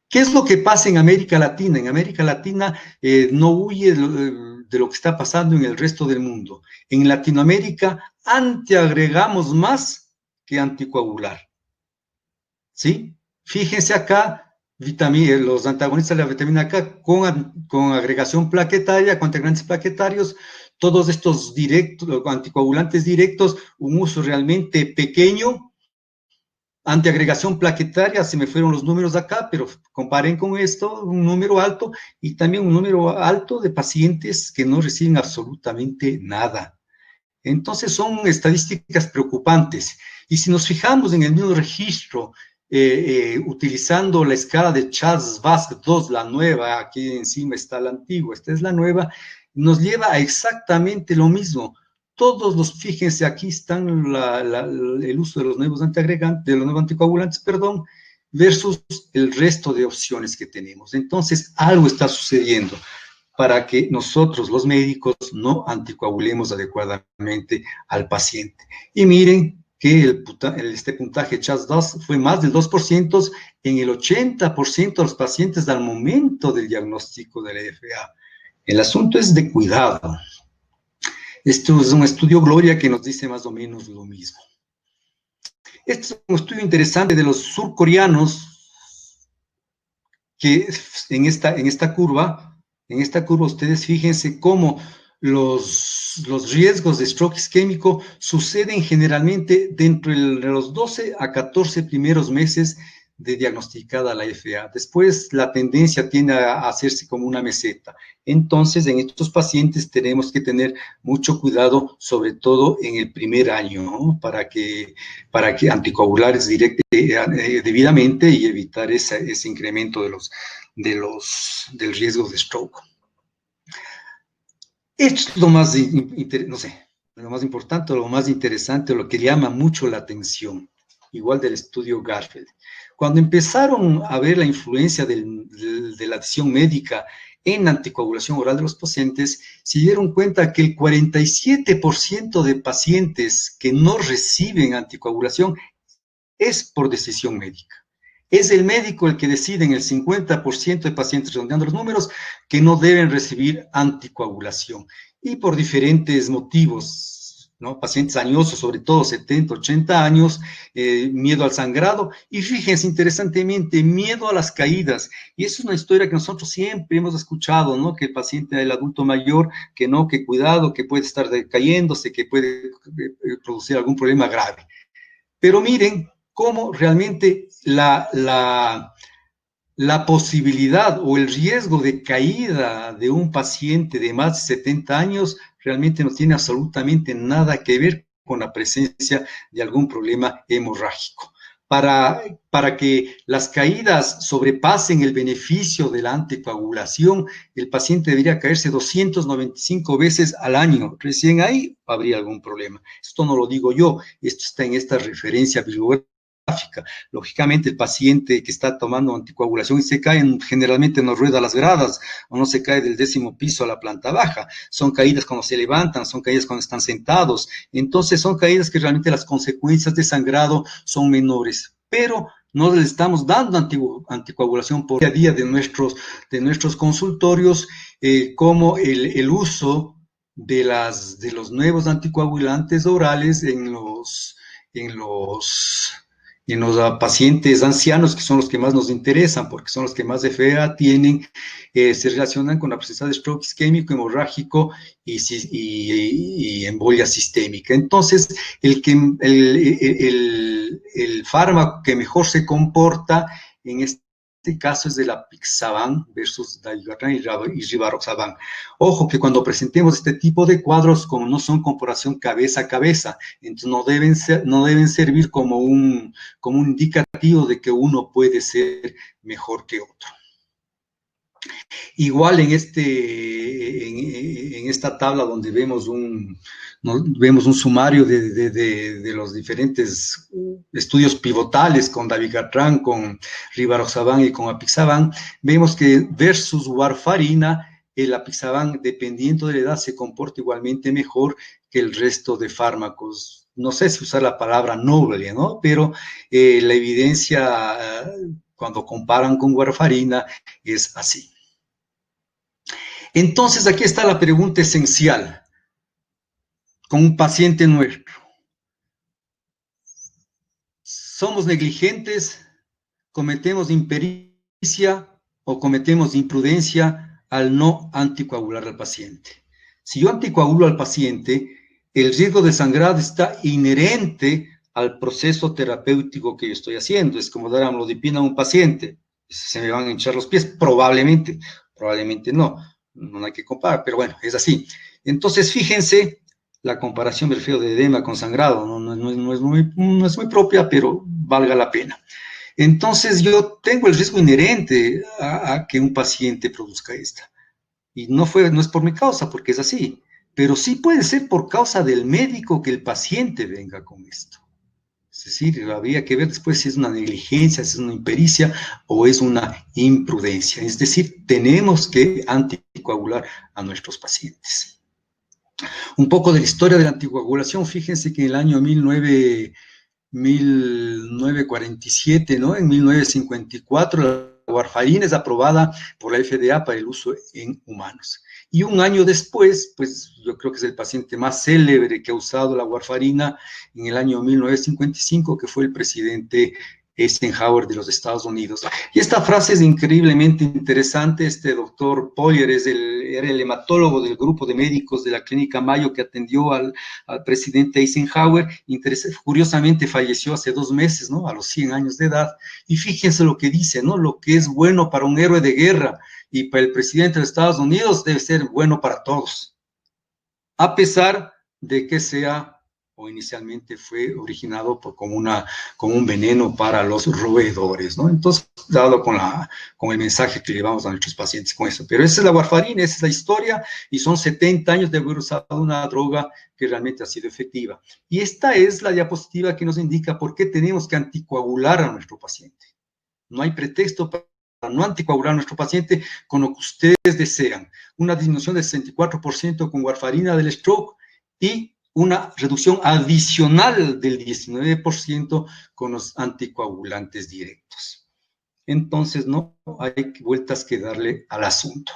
¿Qué es lo que pasa en América Latina? En América Latina no huye de lo que está pasando en el resto del mundo. En Latinoamérica antiagregamos más que anticoagular. ¿Sí? Fíjense acá, los antagonistas de la vitamina K con agregación plaquetaria, con integrantes plaquetarios, todos estos anticoagulantes directos, un uso realmente pequeño. Antiagregación plaquetaria, se me fueron los números acá, pero comparen con esto, un número alto, y también un número alto de pacientes que no reciben absolutamente nada. Entonces son estadísticas preocupantes. Y si nos fijamos en el mismo registro, utilizando la escala de Chasles-Basque-2, la nueva, aquí encima está la antigua, esta es la nueva, nos lleva a exactamente lo mismo. Todos los, fíjense, aquí están el uso de los nuevos antiagregantes, de los nuevos anticoagulantes, perdón, versus el resto de opciones que tenemos. Entonces, algo está sucediendo para que nosotros, los médicos, no anticoagulemos adecuadamente al paciente. Y miren que este puntaje CHAS-2 fue más del 2% en el 80% de los pacientes al momento del diagnóstico de la FA. El asunto es de cuidado. Esto es un estudio Gloria que nos dice más o menos lo mismo. Este es un estudio interesante de los surcoreanos que en esta curva ustedes fíjense cómo los riesgos de stroke isquémico suceden generalmente dentro de los 12 a 14 primeros meses de diagnosticada la FA. Después la tendencia tiende a hacerse como una meseta. Entonces, en estos pacientes tenemos que tener mucho cuidado, sobre todo en el primer año, ¿no? para que anticoagular debidamente y evitar ese incremento del riesgo de stroke. Esto es lo más, lo más importante, lo más interesante, lo que llama mucho la atención, igual del estudio Garfield. Cuando empezaron a ver la influencia de la decisión médica en anticoagulación oral de los pacientes, se dieron cuenta que el 47% de pacientes que no reciben anticoagulación es por decisión médica. Es el médico el que decide en el 50% de pacientes, redondeando los números, que no deben recibir anticoagulación. Y por diferentes motivos, ¿no? Pacientes añosos, sobre todo 70, 80 años, miedo al sangrado. Y fíjense, interesantemente, miedo a las caídas. Y eso es una historia que nosotros siempre hemos escuchado, ¿no? Que el paciente, el adulto mayor, que cuidado, que puede estar cayéndose, que puede producir algún problema grave. Pero miren cómo realmente la posibilidad o el riesgo de caída de un paciente de más de 70 años realmente no tiene absolutamente nada que ver con la presencia de algún problema hemorrágico. Para que las caídas sobrepasen el beneficio de la anticoagulación, el paciente debería caerse 295 veces al año. Recién ahí habría algún problema. Esto no lo digo yo, esto está en esta referencia bibliográfica. Lógicamente, el paciente que está tomando anticoagulación y se cae, generalmente no rueda las gradas o no se cae del 10º piso a la planta baja. Son caídas cuando se levantan, son caídas cuando están sentados. Entonces, son caídas que realmente las consecuencias de sangrado son menores. Pero no le estamos dando anticoagulación por día a día de nuestros consultorios, como el uso de los nuevos anticoagulantes orales en los pacientes ancianos, que son los que más nos interesan, porque son los que más FA tienen, se relacionan con la presencia de stroke isquémico, hemorrágico y embolia sistémica. Entonces, el fármaco que mejor se comporta en este caso es de la Apixaban versus Dabigatran y Rivaroxaban. Ojo que cuando presentemos este tipo de cuadros, como no son comparación cabeza a cabeza, entonces no deben servir como un indicativo de que uno puede ser mejor que otro. Igual en esta tabla donde vemos un sumario de los diferentes estudios pivotales con Dabigatran, con Rivaroxaban y con Apixaban, vemos que versus warfarina, el Apixaban, dependiendo de la edad, se comporta igualmente mejor que el resto de fármacos. No sé si usar la palabra noble, ¿no? Pero la evidencia, cuando comparan con warfarina, es así. Entonces, aquí está la pregunta esencial con un paciente nuestro. ¿Somos negligentes? ¿Cometemos impericia o cometemos imprudencia al no anticoagular al paciente? Si yo anticoagulo al paciente, el riesgo de sangrado está inherente al proceso terapéutico que yo estoy haciendo. Es como dar amlodipina a un paciente. ¿Se me van a hinchar los pies? Probablemente, probablemente no. No hay que comparar, pero bueno, es así. Entonces, fíjense, la comparación, me refiero de edema con sangrado, no es muy propia, pero valga la pena. Entonces, yo tengo el riesgo inherente a que un paciente produzca esta. Y no es por mi causa, porque es así, pero sí puede ser por causa del médico que el paciente venga con esto. Es decir, habría que ver después si es una negligencia, si es una impericia o es una imprudencia. Es decir, tenemos que anticoagular a nuestros pacientes. Un poco de la historia de la anticoagulación. Fíjense que en el año 1947, ¿no? En 1954, la warfarina es aprobada por la FDA para el uso en humanos. Y un año después, pues yo creo que es el paciente más célebre que ha usado la warfarina en el año 1955, que fue el presidente Eisenhower de los Estados Unidos. Y esta frase es increíblemente interesante. Este doctor Polier era el hematólogo del grupo de médicos de la Clínica Mayo que atendió al presidente Eisenhower. Curiosamente falleció hace 2 meses, ¿no? A los 100 años de edad. Y fíjense lo que dice, ¿no? Lo que es bueno para un héroe de guerra y para el presidente de Estados Unidos debe ser bueno para todos, a pesar de que sea o inicialmente fue originado como un veneno para los roedores, ¿no? Entonces, dado con el mensaje que llevamos a nuestros pacientes con eso. Pero esa es la warfarina, esa es la historia, y son 70 años de haber usado una droga que realmente ha sido efectiva. Y esta es la diapositiva que nos indica por qué tenemos que anticoagular a nuestro paciente. No hay pretexto para no anticoagular a nuestro paciente con lo que ustedes desean. Una disminución del 64% con warfarina del stroke y una reducción adicional del 19% con los anticoagulantes directos. Entonces, no hay vueltas que darle al asunto.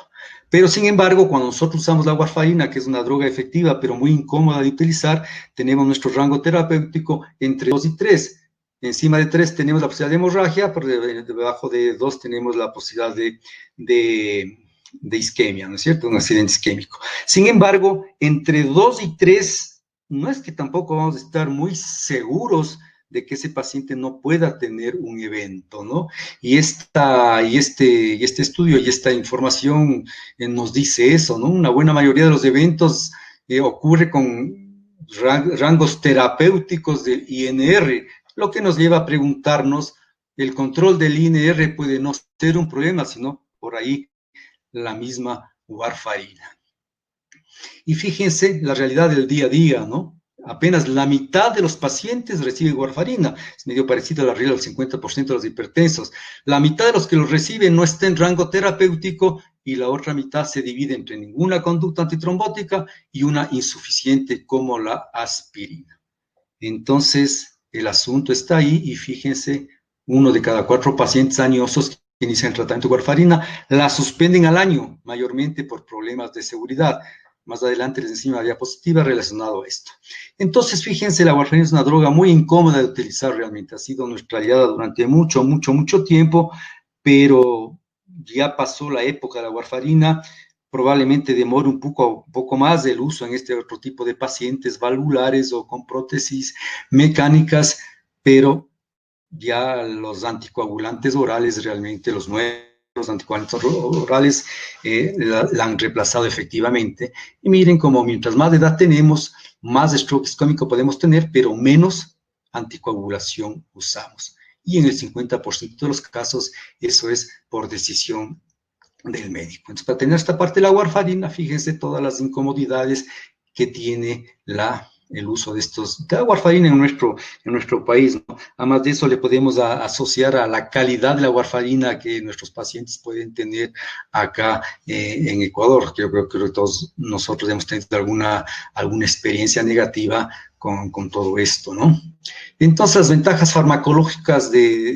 Pero, sin embargo, cuando nosotros usamos la warfarina, que es una droga efectiva, pero muy incómoda de utilizar, tenemos nuestro rango terapéutico entre 2 y 3. Encima de 3 tenemos la posibilidad de hemorragia, por debajo de 2 tenemos la posibilidad de isquemia, ¿no es cierto? Un accidente isquémico. Sin embargo, entre 2 y 3, no es que tampoco vamos a estar muy seguros de que ese paciente no pueda tener un evento, ¿no? Y este estudio y esta información nos dice eso, ¿no? Una buena mayoría de los eventos ocurre con rangos terapéuticos del INR, lo que nos lleva a preguntarnos, el control del INR puede no ser un problema, sino por ahí la misma warfarina. Y fíjense la realidad del día a día, ¿no? Apenas la mitad de los pacientes recibe warfarina. Es medio parecido a la regla del 50% de los hipertensos. La mitad de los que lo reciben no está en rango terapéutico y la otra mitad se divide entre ninguna conducta antitrombótica y una insuficiente como la aspirina. Entonces, el asunto está ahí y fíjense, 1 de cada 4 pacientes añosos que inician el tratamiento de warfarina la suspenden al año, mayormente por problemas de seguridad. Más adelante les enseño una diapositiva relacionado a esto. Entonces, fíjense, la warfarina es una droga muy incómoda de utilizar realmente. Ha sido nuestra aliada durante mucho tiempo, pero ya pasó la época de la warfarina. Probablemente demore un poco más el uso en este otro tipo de pacientes valvulares o con prótesis mecánicas, pero ya los anticoagulantes orales realmente, los anticoagulantes orales la han reemplazado efectivamente. Y miren cómo mientras más edad tenemos, más stroke isquémico podemos tener, pero menos anticoagulación usamos. Y en el 50% de los casos, eso es por decisión del médico. Entonces, para tener esta parte de la warfarina, fíjense todas las incomodidades que tiene el uso de la warfarina en nuestro país, ¿no? Además de eso, le podemos asociar a la calidad de la warfarina que nuestros pacientes pueden tener acá en Ecuador. Yo creo que todos nosotros hemos tenido alguna experiencia negativa con todo esto, ¿no? Entonces, las ventajas farmacológicas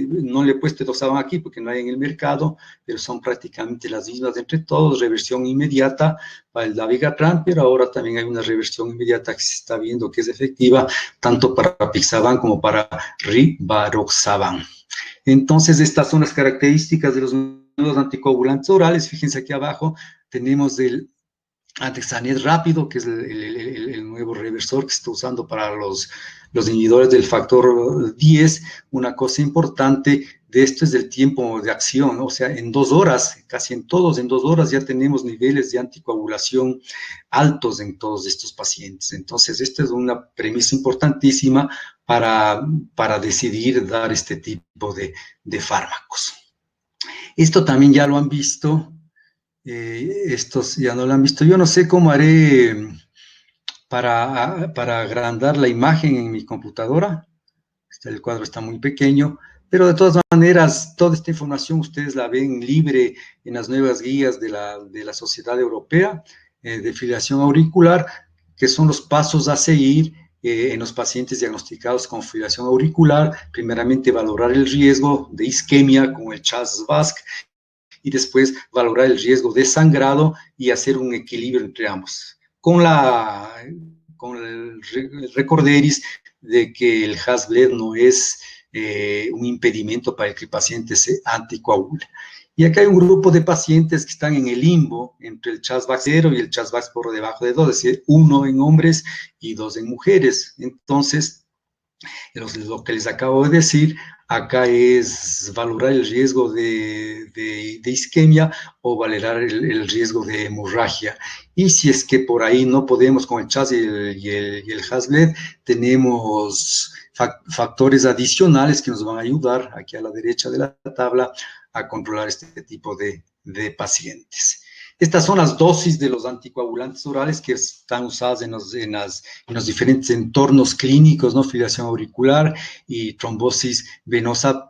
no le he puesto dosaban aquí porque no hay en el mercado, pero son prácticamente las mismas entre todos. Reversión inmediata para el dabigatran, pero ahora también hay una reversión inmediata que se está viendo que es efectiva tanto para Apixaban como para Rivaroxaban. Entonces, estas son las características de los nuevos anticoagulantes orales. Fíjense aquí abajo tenemos Antexanet rápido, que es el nuevo reversor que se está usando para los inhibidores del factor 10. Una cosa importante de esto es el tiempo de acción, ¿no? O sea, en 2 horas, casi en todos, en 2 horas ya tenemos niveles de anticoagulación altos en todos estos pacientes. Entonces, esta es una premisa importantísima para decidir dar este tipo de fármacos. Esto también ya lo han visto. Estos ya no lo han visto. Yo no sé cómo haré para agrandar la imagen en mi computadora. El cuadro está muy pequeño, pero de todas maneras, toda esta información ustedes la ven libre en las nuevas guías de la Sociedad Europea de Fibrilación Auricular, que son los pasos a seguir en los pacientes diagnosticados con fibrilación auricular. Primeramente, valorar el riesgo de isquemia con el CHAS-VASc, y después valorar el riesgo de sangrado y hacer un equilibrio entre ambos. Con el recorderis de que el HAS-BLED no es un impedimento para que el paciente se anticoagule. Y acá hay un grupo de pacientes que están en el limbo entre el CHAS-VASc 0 y el CHAS-VASc por debajo de 2, es decir, 1 en hombres y 2 en mujeres. Entonces, lo que les acabo de decir, acá es valorar el riesgo de isquemia o valorar el riesgo de hemorragia. Y si es que por ahí no podemos con el CHAS y el HAS-BLED, tenemos factores adicionales que nos van a ayudar, aquí a la derecha de la tabla, a controlar este tipo de pacientes. Estas son las dosis de los anticoagulantes orales que están usadas en los diferentes entornos clínicos, ¿no? Fibrilación auricular y trombosis venosa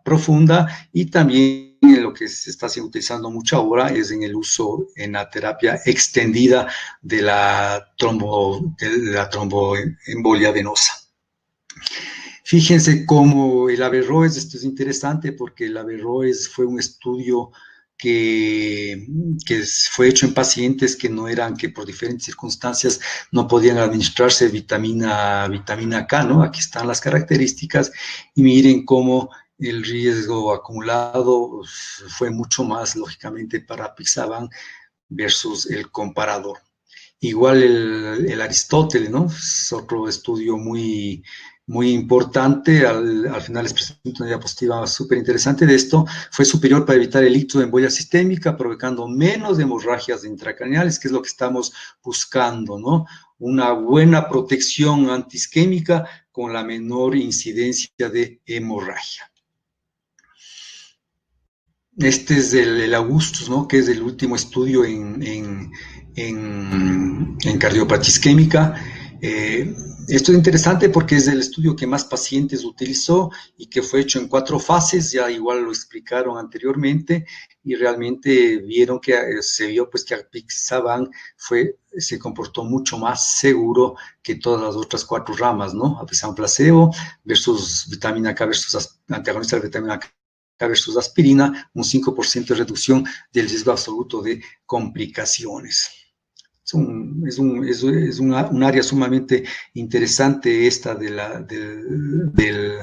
profunda, y también lo que se está utilizando mucho ahora es en el uso en la terapia extendida de la tromboembolia venosa. Fíjense cómo el Averroes, esto es interesante porque el Averroes fue un estudio que fue hecho en pacientes que por diferentes circunstancias no podían administrarse vitamina K, ¿no? Aquí están las características y miren cómo el riesgo acumulado fue mucho más, lógicamente, para Apixaban versus el comparador. Igual el Aristóteles, ¿no? Es otro estudio muy importante. Al final les presento una diapositiva súper interesante de esto. Fue superior para evitar el ictus de embolia sistémica, provocando menos hemorragias intracraneales, que es lo que estamos buscando, ¿no? Una buena protección antiisquémica con la menor incidencia de hemorragia. Este es el Augustus, ¿no? Que es el último estudio en cardiopatía isquémica. Esto es interesante porque es el estudio que más pacientes utilizó y que fue hecho en 4 fases, ya igual lo explicaron anteriormente, y realmente vieron que se vio pues que Apixaban se comportó mucho más seguro que todas las otras 4 ramas, ¿no? Apixaban placebo versus vitamina K versus antagonista de vitamina K versus aspirina, un 5% de reducción del riesgo absoluto de complicaciones. Es un área sumamente interesante esta del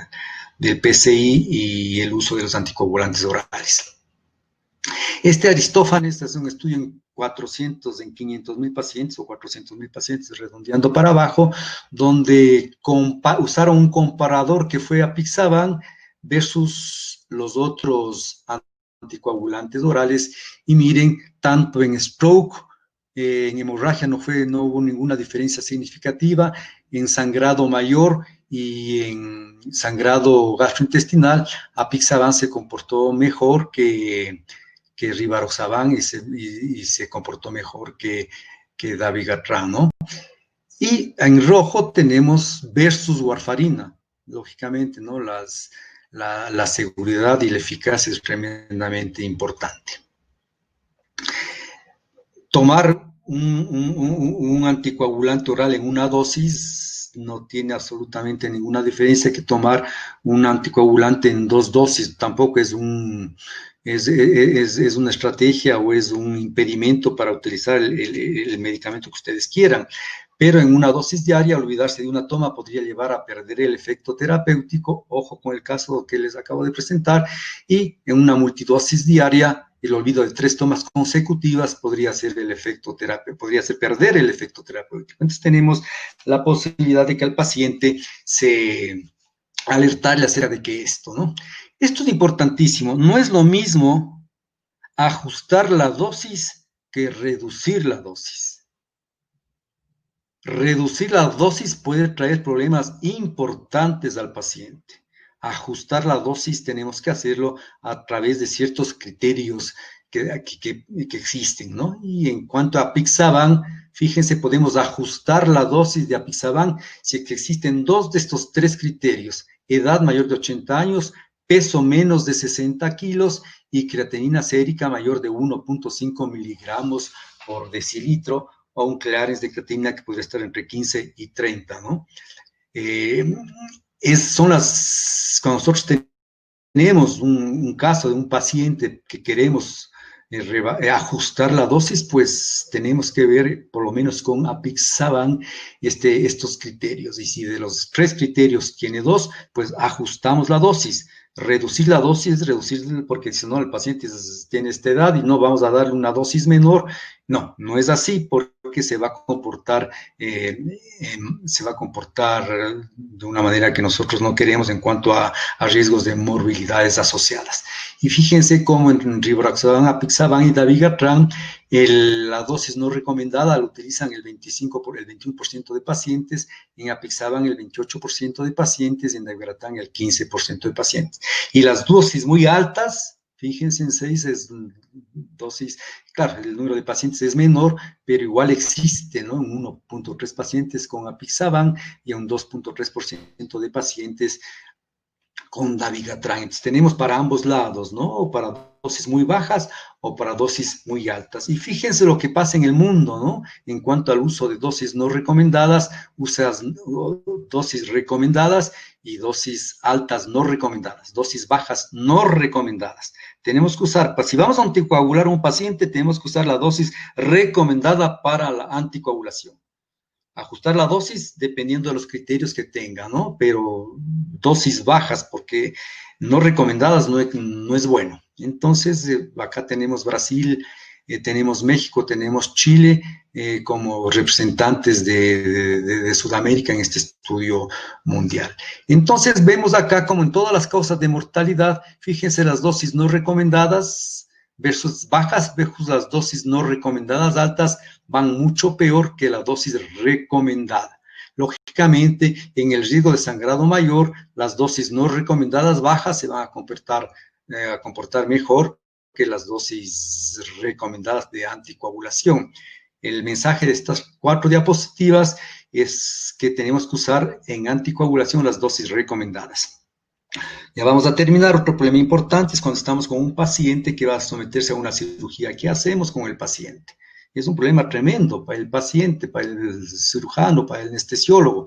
PCI y el uso de los anticoagulantes orales. Este Aristófanes es un estudio en 500.000 pacientes o 400.000 pacientes, redondeando para abajo, donde usaron un comparador que fue Apixaban versus los otros anticoagulantes orales, y miren, tanto en stroke, en hemorragia no hubo ninguna diferencia significativa, en sangrado mayor y en sangrado gastrointestinal, Apixaban se comportó mejor que Rivaroxaban y se comportó mejor que Dabigatran, ¿no? Y en rojo tenemos versus warfarina, lógicamente, ¿no? La seguridad y la eficacia es tremendamente importante. Tomar un anticoagulante oral en una dosis no tiene absolutamente ninguna diferencia que tomar un anticoagulante en 2 dosis. Tampoco es una estrategia o es un impedimento para utilizar el medicamento que ustedes quieran. Pero en una dosis diaria, olvidarse de una toma podría llevar a perder el efecto terapéutico. Ojo con el caso que les acabo de presentar. Y en una multidosis diaria, el olvido de 3 tomas consecutivas podría ser el efecto terapéutico, podría ser perder el efecto terapéutico. Entonces tenemos la posibilidad de que al paciente se alertarle acerca de que esto, ¿no? Esto es importantísimo. No es lo mismo ajustar la dosis que reducir la dosis. Reducir la dosis puede traer problemas importantes al paciente. Ajustar la dosis tenemos que hacerlo a través de ciertos criterios que existen, ¿no? Y en cuanto a Apixaban, fíjense, podemos ajustar la dosis de Apixaban si existen 2 de estos 3 criterios: edad mayor de 80 años, peso menos de 60 kilos y creatinina sérica mayor de 1.5 miligramos por decilitro, o un Clarence de creatinina que podría estar entre 15 y 30, ¿no? Cuando nosotros tenemos un caso de un paciente que queremos ajustar la dosis, pues tenemos que ver por lo menos con Apixaban estos criterios. Y si de los 3 criterios tiene 2, pues ajustamos la dosis. Reducir la dosis, porque si no el paciente tiene esta edad y no vamos a darle una dosis menor. No, no es así, porque se va a comportar de una manera que nosotros no queremos en cuanto a riesgos de morbilidades asociadas. Y fíjense cómo en Rivaroxaban, Apixaban y Dabigatran, la dosis no recomendada la utilizan el 21% de pacientes, en Apixaban el 28% de pacientes, en Dabigatran el 15% de pacientes. Y las dosis muy altas, fíjense, en 6 es dosis, claro, el número de pacientes es menor, pero igual existe, ¿no? En 1.3 pacientes con Apixaban y un 2.3% de pacientes con Dabigatran. Entonces tenemos para ambos lados, ¿no? O para dosis muy bajas o para dosis muy altas. Y fíjense lo que pasa en el mundo, ¿no? En cuanto al uso de dosis no recomendadas, usas dosis recomendadas y dosis altas no recomendadas, dosis bajas no recomendadas. Tenemos que usar, si vamos a anticoagular a un paciente, tenemos que usar la dosis recomendada para la anticoagulación. Ajustar la dosis dependiendo de los criterios que tenga, ¿no? Pero dosis bajas, porque no recomendadas, no es bueno. Entonces, acá tenemos Brasil, tenemos México, tenemos Chile como representantes de Sudamérica en este estudio mundial. Entonces, vemos acá como en todas las causas de mortalidad, fíjense las dosis no recomendadas versus bajas versus las dosis no recomendadas altas, van mucho peor que la dosis recomendada. Lógicamente, en el riesgo de sangrado mayor, las dosis no recomendadas bajas se van a comportar mejor que las dosis recomendadas de anticoagulación. El mensaje de estas 4 diapositivas es que tenemos que usar en anticoagulación las dosis recomendadas. Ya vamos a terminar. Otro problema importante es cuando estamos con un paciente que va a someterse a una cirugía. ¿Qué hacemos con el paciente? Es un problema tremendo para el paciente, para el cirujano, para el anestesiólogo.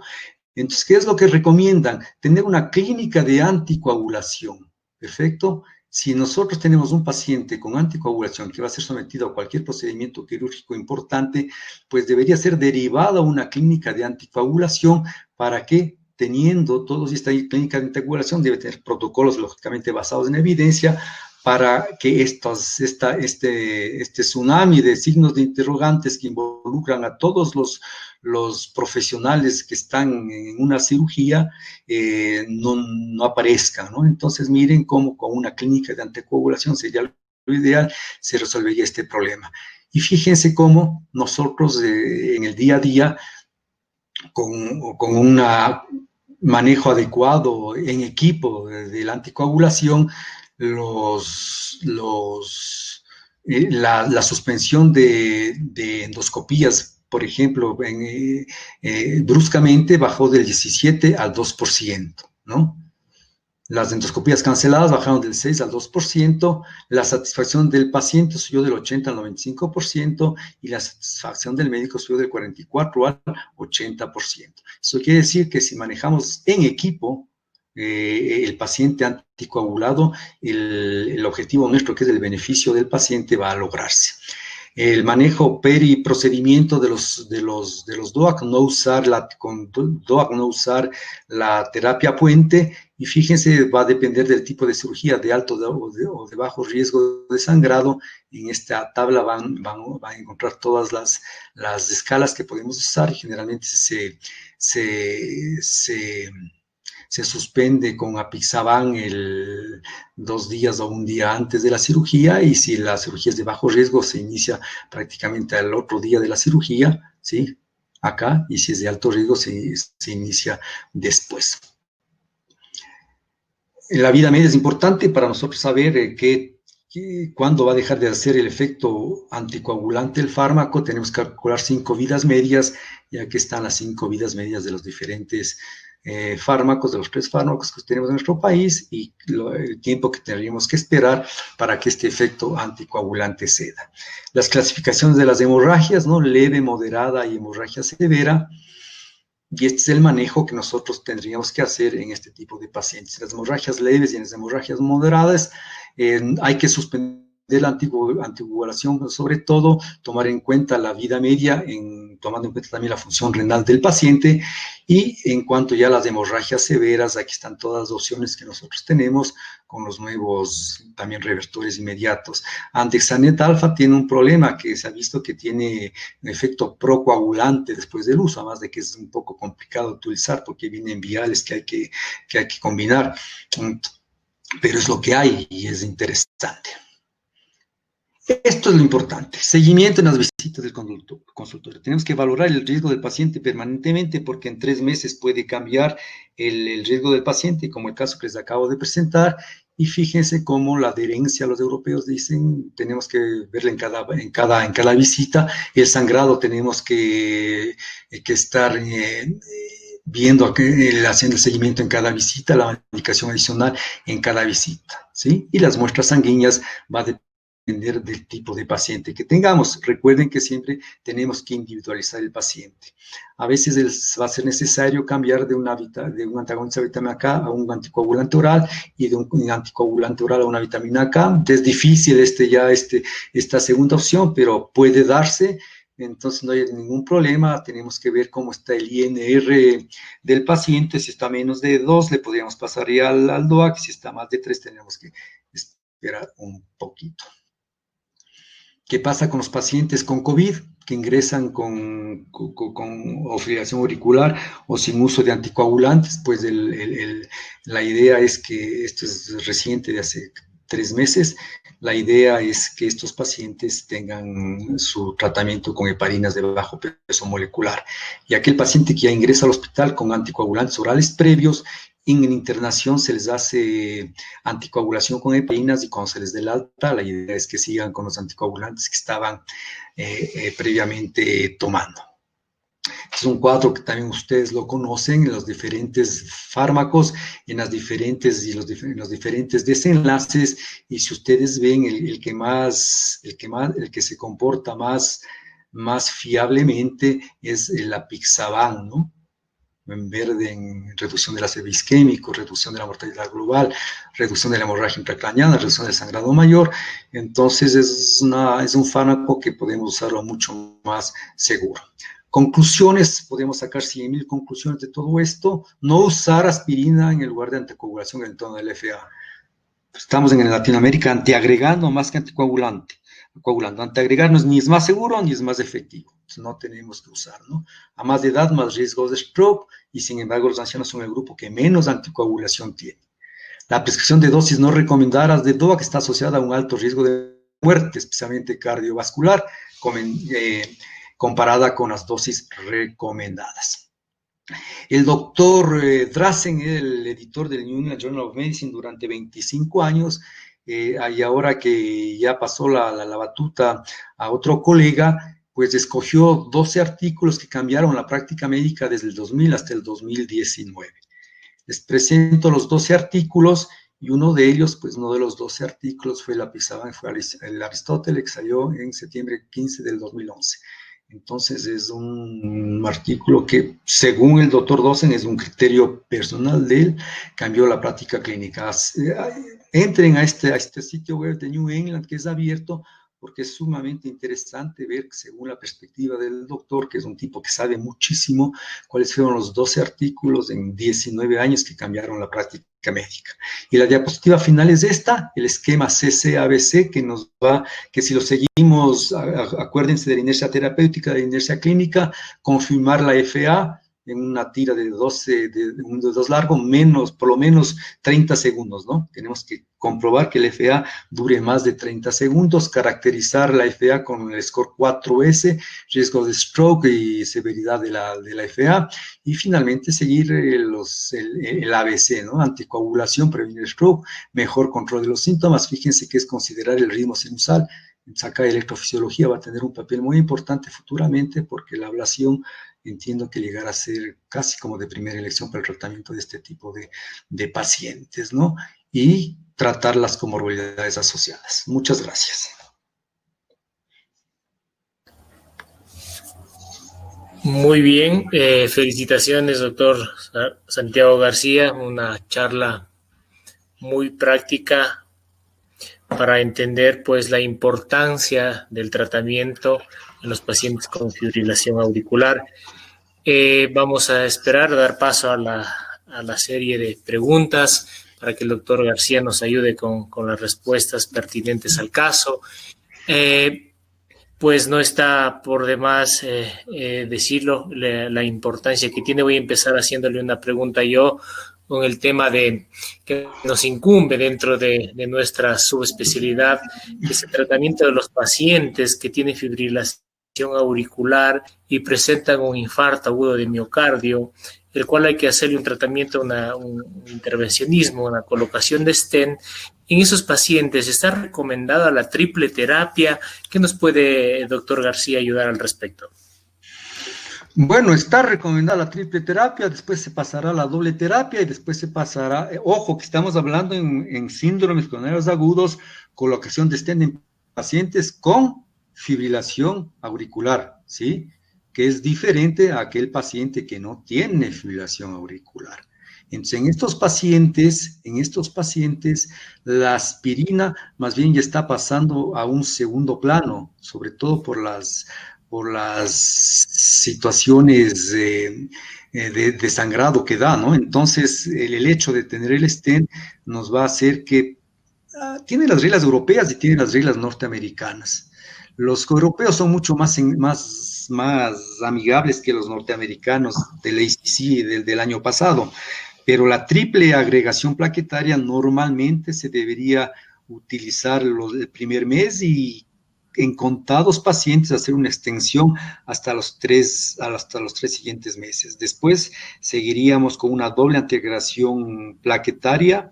Entonces, ¿qué es lo que recomiendan? Tener una clínica de anticoagulación. ¿Perfecto? Si nosotros tenemos un paciente con anticoagulación que va a ser sometido a cualquier procedimiento quirúrgico importante, pues debería ser derivado a una clínica de anticoagulación para que, teniendo todos esta clínica de anticoagulación, debe tener protocolos lógicamente basados en evidencia para que este tsunami de signos de interrogantes que involucran a todos los profesionales que están en una cirugía no aparezcan, ¿no? Entonces miren cómo con una clínica de anticoagulación sería lo ideal, se resolvería este problema. Y fíjense cómo nosotros en el día a día, con un manejo adecuado en equipo de la anticoagulación, la suspensión de endoscopías, por ejemplo, bruscamente bajó del 17 al 2%, ¿no? Las endoscopías canceladas bajaron del 6 al 2%, la satisfacción del paciente subió del 80 al 95% y la satisfacción del médico subió del 44 al 80%. Eso quiere decir que si manejamos en equipo el paciente anticoagulado, el objetivo nuestro, que es el beneficio del paciente, va a lograrse. El manejo periprocedimiento de los DOAC, no usar la terapia puente, y fíjense, va a depender del tipo de cirugía, de alto o de bajo riesgo de sangrado. En esta tabla van a encontrar todas las escalas que podemos usar, y generalmente se suspende con apixaban 2 días o 1 día antes de la cirugía, y si la cirugía es de bajo riesgo, se inicia prácticamente al otro día de la cirugía, ¿sí? Acá, y si es de alto riesgo, se inicia después. En la vida media es importante para nosotros saber cuándo va a dejar de hacer el efecto anticoagulante el fármaco. Tenemos que calcular 5 vidas medias, y aquí están las 5 vidas medias de los diferentes fármacos, de los 3 fármacos que tenemos en nuestro país, y el tiempo que tendríamos que esperar para que este efecto anticoagulante ceda. Las clasificaciones de las hemorragias, ¿no? Leve, moderada y hemorragia severa. Y este es el manejo que nosotros tendríamos que hacer en este tipo de pacientes. En las hemorragias leves y en las hemorragias moderadas, hay que suspender la anticoagulación, sobre todo tomar en cuenta la vida media, tomando en cuenta también la función renal del paciente. Y en cuanto ya a las hemorragias severas, aquí están todas las opciones que nosotros tenemos con los nuevos también revertores inmediatos. Andexanet alfa tiene un problema que se ha visto que tiene un efecto procoagulante después del uso, además de que es un poco complicado de utilizar porque vienen viales que hay que combinar, pero es lo que hay y es interesante. Esto es lo importante, seguimiento en las visitas del consultorio. Tenemos que valorar el riesgo del paciente permanentemente, porque en 3 meses puede cambiar el riesgo del paciente, como el caso que les acabo de presentar. Y fíjense cómo la adherencia, los europeos dicen, tenemos que verla en cada visita. El sangrado tenemos que estar viendo, haciendo el seguimiento en cada visita, la medicación adicional en cada visita, ¿sí? Y las muestras sanguíneas va a depender del tipo de paciente que tengamos. Recuerden que siempre tenemos que individualizar el paciente. A veces va a ser necesario cambiar de un antagonista de vitamina K a un anticoagulante oral, y de un anticoagulante oral a una vitamina K. Es difícil esta segunda opción, pero puede darse. Entonces no hay ningún problema. Tenemos que ver cómo está el INR del paciente. Si está menos de 2, le podríamos pasar ya al DOAC. Si está más de 3, tenemos que esperar un poquito. ¿Qué pasa con los pacientes con COVID que ingresan con fibrilación auricular o sin uso de anticoagulantes? Pues la idea es que esto es reciente, de hace 3 meses. La idea es que estos pacientes tengan su tratamiento con heparinas de bajo peso molecular. Y aquel paciente que ya ingresa al hospital con anticoagulantes orales previos, en internación se les hace anticoagulación con heparinas, y cuando se les dé el alta, la idea es que sigan con los anticoagulantes que estaban previamente tomando. Es un cuadro que también ustedes lo conocen en los diferentes fármacos, en los diferentes desenlaces, y si ustedes ven el que se comporta más fiablemente es el apixaban, ¿no? En verde, en reducción del ácido isquémico, reducción de la mortalidad global, reducción de la hemorragia intracraneana, reducción del sangrado mayor. Entonces es un fármaco que podemos usarlo mucho más seguro. Conclusiones, podemos sacar 100.000 conclusiones de todo esto. No usar aspirina en el lugar de anticoagulación en el entorno del FA. Estamos en Latinoamérica antiagregando más que anticoagulante. Antiagregar ni es más seguro ni es más efectivo. Entonces no tenemos que usar, ¿no? A más de edad, más riesgo de stroke, y sin embargo los ancianos son el grupo que menos anticoagulación tiene. La prescripción de dosis no recomendadas de DOAC está asociada a un alto riesgo de muerte, especialmente cardiovascular, comparada con las dosis recomendadas. El doctor Drazen, el editor del New England Journal of Medicine durante 25 años, y ahora que ya pasó la batuta a otro colega, pues escogió 12 artículos que cambiaron la práctica médica desde el 2000 hasta el 2019. Les presento los 12 artículos, y uno de ellos, pues uno de los 12 artículos fue el Aristóteles, que salió en septiembre 15 del 2011. Entonces es un artículo que, según el doctor Dosen, es un criterio personal de él, cambió la práctica clínica. Entren a este sitio web de New England, que es abierto, porque es sumamente interesante ver, según la perspectiva del doctor, que es un tipo que sabe muchísimo, cuáles fueron los 12 artículos en 19 años que cambiaron la práctica médica. Y la diapositiva final es esta, el esquema CC-ABC, que nos va, que si lo seguimos, acuérdense de la inercia terapéutica, de la inercia clínica, confirmar la FA, en una tira de 12, de un dedo largo, por lo menos 30 segundos, ¿no? Tenemos que comprobar que el FA dure más de 30 segundos, caracterizar la FA con el score 4S, riesgo de stroke y severidad de la FA, y finalmente seguir el ABC, ¿no? Anticoagulación, prevenir stroke, mejor control de los síntomas. Fíjense que es considerar el ritmo sinusal. Acá electrofisiología va a tener un papel muy importante futuramente, porque la ablación entiendo que llegará a ser casi como de primera elección para el tratamiento de este tipo de pacientes, ¿no? Y tratar las comorbilidades asociadas. Muchas gracias. Muy bien, felicitaciones, doctor Santiago García, una charla muy práctica para entender pues la importancia del tratamiento en los pacientes con fibrilación auricular. Vamos a esperar a dar paso a la serie de preguntas para que el doctor García nos ayude con las respuestas pertinentes al caso. Pues no está por demás decirlo, la importancia que tiene. Voy a empezar haciéndole una pregunta yo con el tema que nos incumbe dentro de nuestra subespecialidad, que es el tratamiento de los pacientes que tienen fibrilación auricular y presentan un infarto agudo de miocardio, el cual hay que hacerle un tratamiento, un intervencionismo, una colocación de stent. En esos pacientes está recomendada la triple terapia. ¿Qué nos puede, doctor García, ayudar al respecto? Bueno, está recomendada la triple terapia, después se pasará a la doble terapia y después se pasará, ojo, que estamos hablando en síndromes coronarios agudos, colocación de stent en pacientes con fibrilación auricular, ¿sí? Que es diferente a aquel paciente que no tiene fibrilación auricular. Entonces, en estos pacientes, la aspirina más bien ya está pasando a un segundo plano, sobre todo por las situaciones de sangrado que da, ¿no? Entonces, el hecho de tener el stent nos va a hacer que tiene las reglas europeas y tiene las reglas norteamericanas. Los europeos son mucho más amigables que los norteamericanos del ACC del año pasado, pero la triple agregación plaquetaria normalmente se debería utilizar el primer mes y en contados pacientes hacer una extensión hasta los tres siguientes meses. Después seguiríamos con una doble integración plaquetaria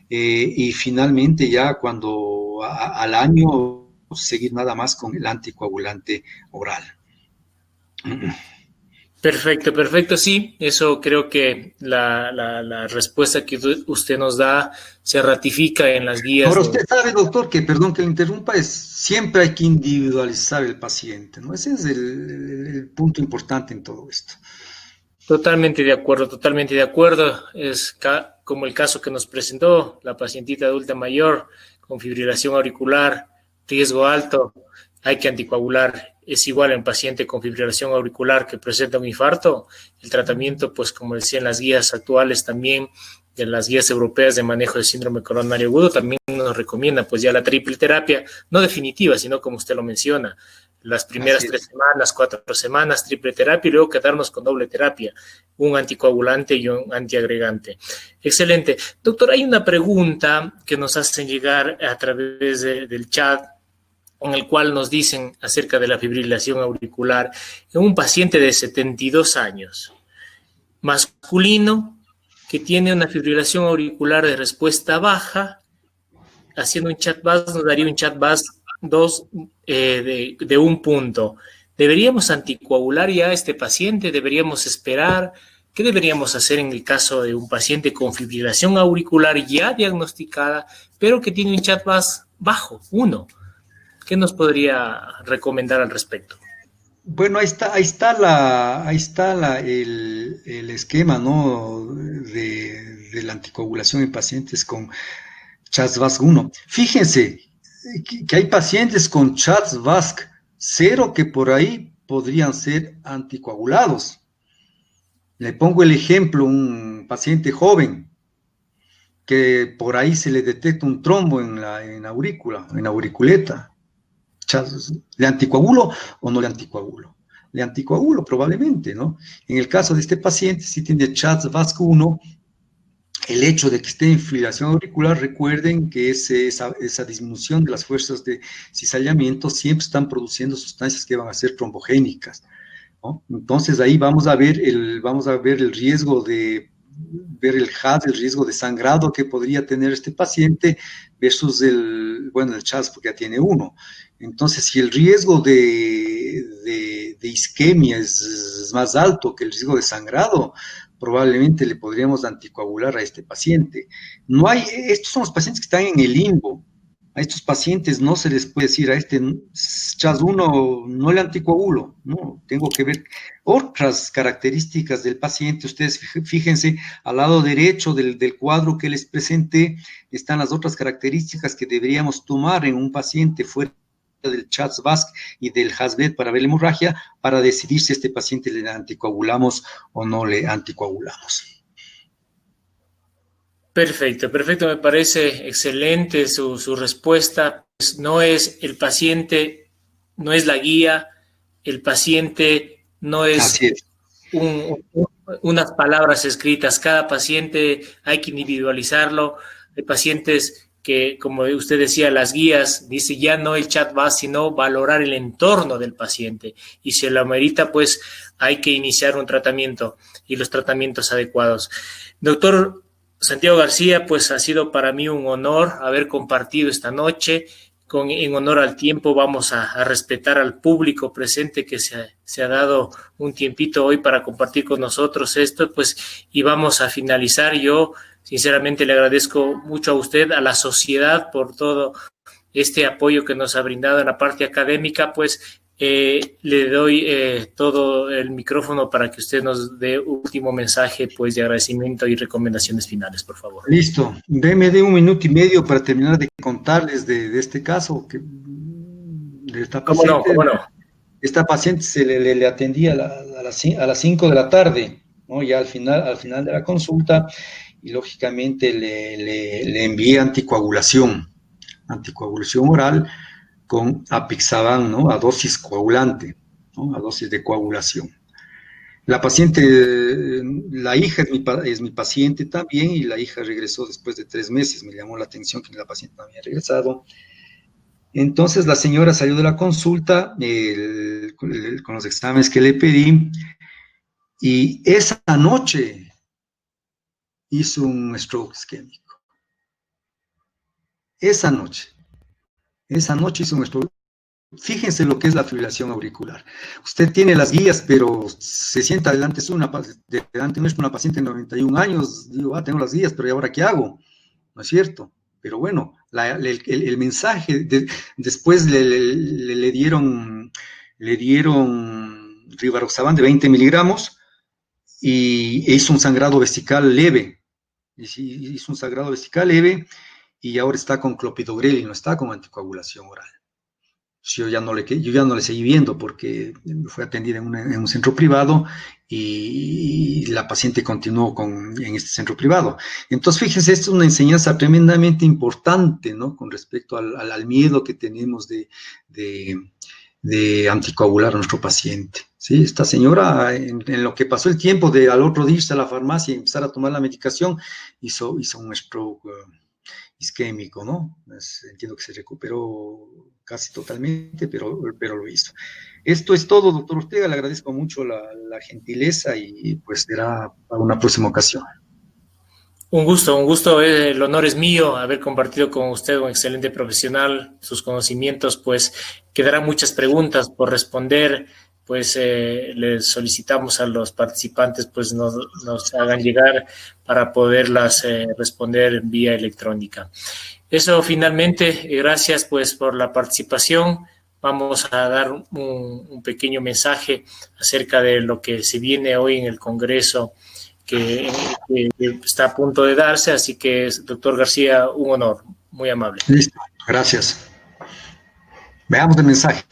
y finalmente ya cuando al año seguir nada más con el anticoagulante oral. Perfecto, perfecto. Sí, eso creo que la respuesta que usted nos da se ratifica en las guías. Ahora usted sabe, doctor, que perdón que le interrumpa, siempre hay que individualizar el paciente, ¿no? Ese es el punto importante en todo esto. Totalmente de acuerdo, totalmente de acuerdo. Es como el caso que nos presentó la pacientita adulta mayor con fibrilación auricular, riesgo alto, hay que anticoagular. Es igual en paciente con fibrilación auricular que presenta un infarto. El tratamiento, pues como decía en las guías actuales también, de las guías europeas de manejo de síndrome coronario agudo, también nos recomienda pues ya la triple terapia, no definitiva, sino como usted lo menciona, las primeras 3 semanas, 4 semanas, triple terapia y luego quedarnos con doble terapia, un anticoagulante y un antiagregante. Excelente. Doctor, hay una pregunta que nos hacen llegar a través del chat, en el cual nos dicen acerca de la fibrilación auricular en un paciente de 72 años, masculino, que tiene una fibrilación auricular de respuesta baja. Haciendo un chat-bus nos daría un chat-bus 2 de 1 punto. ¿Deberíamos anticoagular ya a este paciente? ¿Deberíamos esperar? ¿Qué deberíamos hacer en el caso de un paciente con fibrilación auricular ya diagnosticada, pero que tiene un chat-bus bajo, 1? ¿Qué nos podría recomendar al respecto? Bueno, ahí está el esquema, ¿no? De la anticoagulación en pacientes con CHA2-VAS1. Fíjense, que hay pacientes con CHA2-VASc 0 que por ahí podrían ser anticoagulados. Le pongo el ejemplo, un paciente joven que por ahí se le detecta un trombo en la aurícula, en la auriculeta. ¿Le anticoagulo o no le anticoagulo? Le anticoagulo probablemente, ¿no? En el caso de este paciente, si tiene CHA2-VASc1, el hecho de que esté en fibrilación auricular, recuerden que esa disminución de las fuerzas de cizallamiento siempre están produciendo sustancias que van a ser trombogénicas, ¿no? Entonces ahí vamos a ver el riesgo de ver el HAD, el riesgo de sangrado que podría tener este paciente versus el CHAS, porque ya tiene 1. Entonces, si el riesgo de isquemia es más alto que el riesgo de sangrado, probablemente le podríamos anticoagular a este paciente. Estos son los pacientes que están en el limbo. A estos pacientes no se les puede decir a este CHAS1 no le anticoagulo, no, tengo que ver otras características del paciente. Ustedes fíjense, al lado derecho del cuadro que les presenté, están las otras características que deberíamos tomar en un paciente fuera del CHA2-VASc y del HAS-BLED para ver la hemorragia, para decidir si a este paciente le anticoagulamos o no le anticoagulamos. Perfecto, me parece excelente su respuesta. Pues no es el paciente, no es la guía, el paciente no es unas palabras escritas. Cada paciente hay que individualizarlo. Hay pacientes que, como usted decía, las guías, dice ya no el CHA2-VASc, sino valorar el entorno del paciente. Y si lo amerita, pues hay que iniciar un tratamiento y los tratamientos adecuados. Doctor Santiago García, pues ha sido para mí un honor haber compartido esta noche. En honor al tiempo vamos a respetar al público presente que se ha dado un tiempito hoy para compartir con nosotros esto, pues, y vamos a finalizar. Yo sinceramente le agradezco mucho a usted, a la sociedad, por todo este apoyo que nos ha brindado en la parte académica, pues le doy todo el micrófono para que usted nos dé último mensaje, pues, de agradecimiento y recomendaciones finales, por favor. Listo. Deme de 1 minuto y medio para terminar de contarles de este caso. De esta paciente. ¿Cómo no? Esta paciente se le atendía a las 5 de la tarde, ¿no? Ya al final de la consulta, y lógicamente le envié anticoagulación oral, con apixaban, ¿no? A dosis coagulante, ¿no? A dosis de coagulación. La paciente, la hija es mi paciente también, y la hija regresó después de 3 meses. Me llamó la atención que la paciente no había regresado. Entonces la señora salió de la consulta con los exámenes que le pedí, y esa noche hizo un stroke isquémico. Esa noche hizo un stroke. Fíjense lo que es la fibrilación auricular. Usted tiene las guías, pero se sienta delante nuestro una paciente de 91 años. Digo, tengo las guías, pero ¿y ahora qué hago? ¿No es cierto? Pero bueno, el mensaje, después le dieron rivaroxaban de 20 miligramos y hizo un sangrado vesical leve. Y ahora está con clopidogrel y no está con anticoagulación oral. Yo ya no le seguí viendo porque fue atendida en un centro privado, y la paciente continuó en este centro privado. Entonces, fíjense, esto es una enseñanza tremendamente importante, ¿no? Con respecto al miedo que tenemos de anticoagular a nuestro paciente. ¿Sí? Esta señora, en lo que pasó el tiempo al otro día irse a la farmacia y empezar a tomar la medicación, hizo un stroke isquémico, ¿no? Entiendo que se recuperó casi totalmente, pero lo hizo. Esto es todo, doctor Ortega. Le agradezco mucho la gentileza, y pues será para una próxima ocasión. Un gusto, el honor es mío haber compartido con usted, un excelente profesional, sus conocimientos. Pues quedarán muchas preguntas por responder, pues les solicitamos a los participantes pues nos hagan llegar para poderlas responder vía electrónica. Eso, finalmente, gracias pues por la participación. Vamos a dar un pequeño mensaje acerca de lo que se viene hoy en el Congreso que está a punto de darse, así que, doctor García, un honor, muy amable. Listo, gracias. Veamos el mensaje.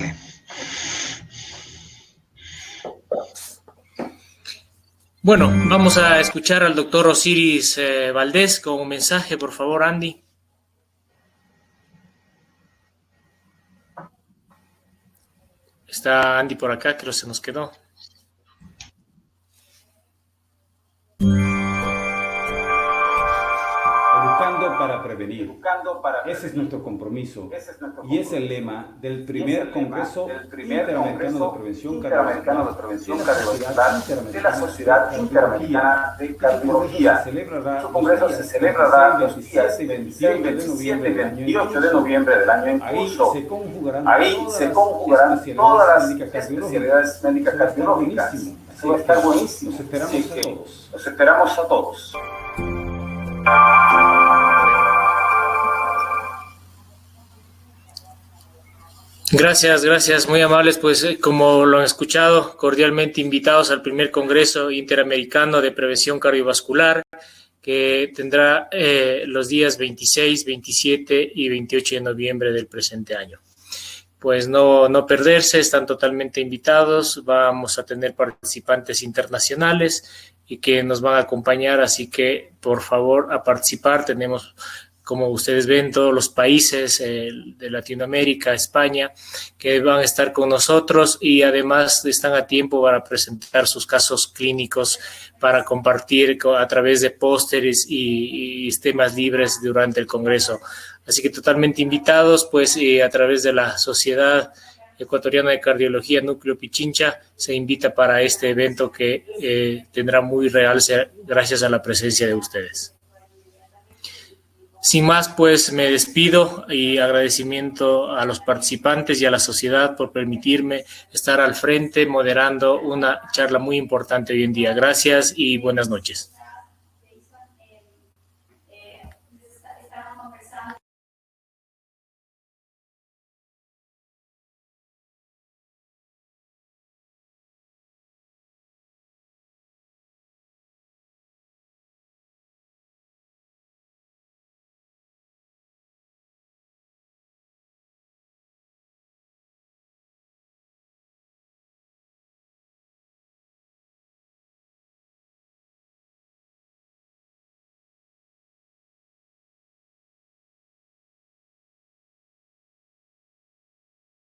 Bueno, vamos a escuchar al doctor Osiris Valdés con un mensaje, por favor, Andy. Está Andy por acá, creo que se nos quedó. Educando para prevenir. Ese es nuestro compromiso. Y es el lema del primer Congreso Interamericano de Prevención Cardiovascular de la Sociedad Interamericana de Cardiología. Su congreso se celebrará los días 26, 27 y 28 de noviembre del año en curso. Ahí se conjugarán todas las especialidades médicas cardiológicas. Eso va a estar buenísimo. Los esperamos a todos. Gracias, muy amables. Pues como lo han escuchado, cordialmente invitados al primer Congreso Interamericano de Prevención Cardiovascular, que tendrá los días 26, 27 y 28 de noviembre del presente año. Pues no perderse, están totalmente invitados. Vamos a tener participantes internacionales y que nos van a acompañar, así que por favor a participar. Tenemos, como ustedes ven, todos los países de Latinoamérica, España, que van a estar con nosotros y además están a tiempo para presentar sus casos clínicos, para compartir a través de pósteres y temas libres durante el Congreso. Así que totalmente invitados, pues a través de la Sociedad Ecuatoriana de Cardiología Núcleo Pichincha se invita para este evento que tendrá muy realce gracias a la presencia de ustedes. Sin más, pues me despido y agradecimiento a los participantes y a la sociedad por permitirme estar al frente moderando una charla muy importante hoy en día. Gracias y buenas noches.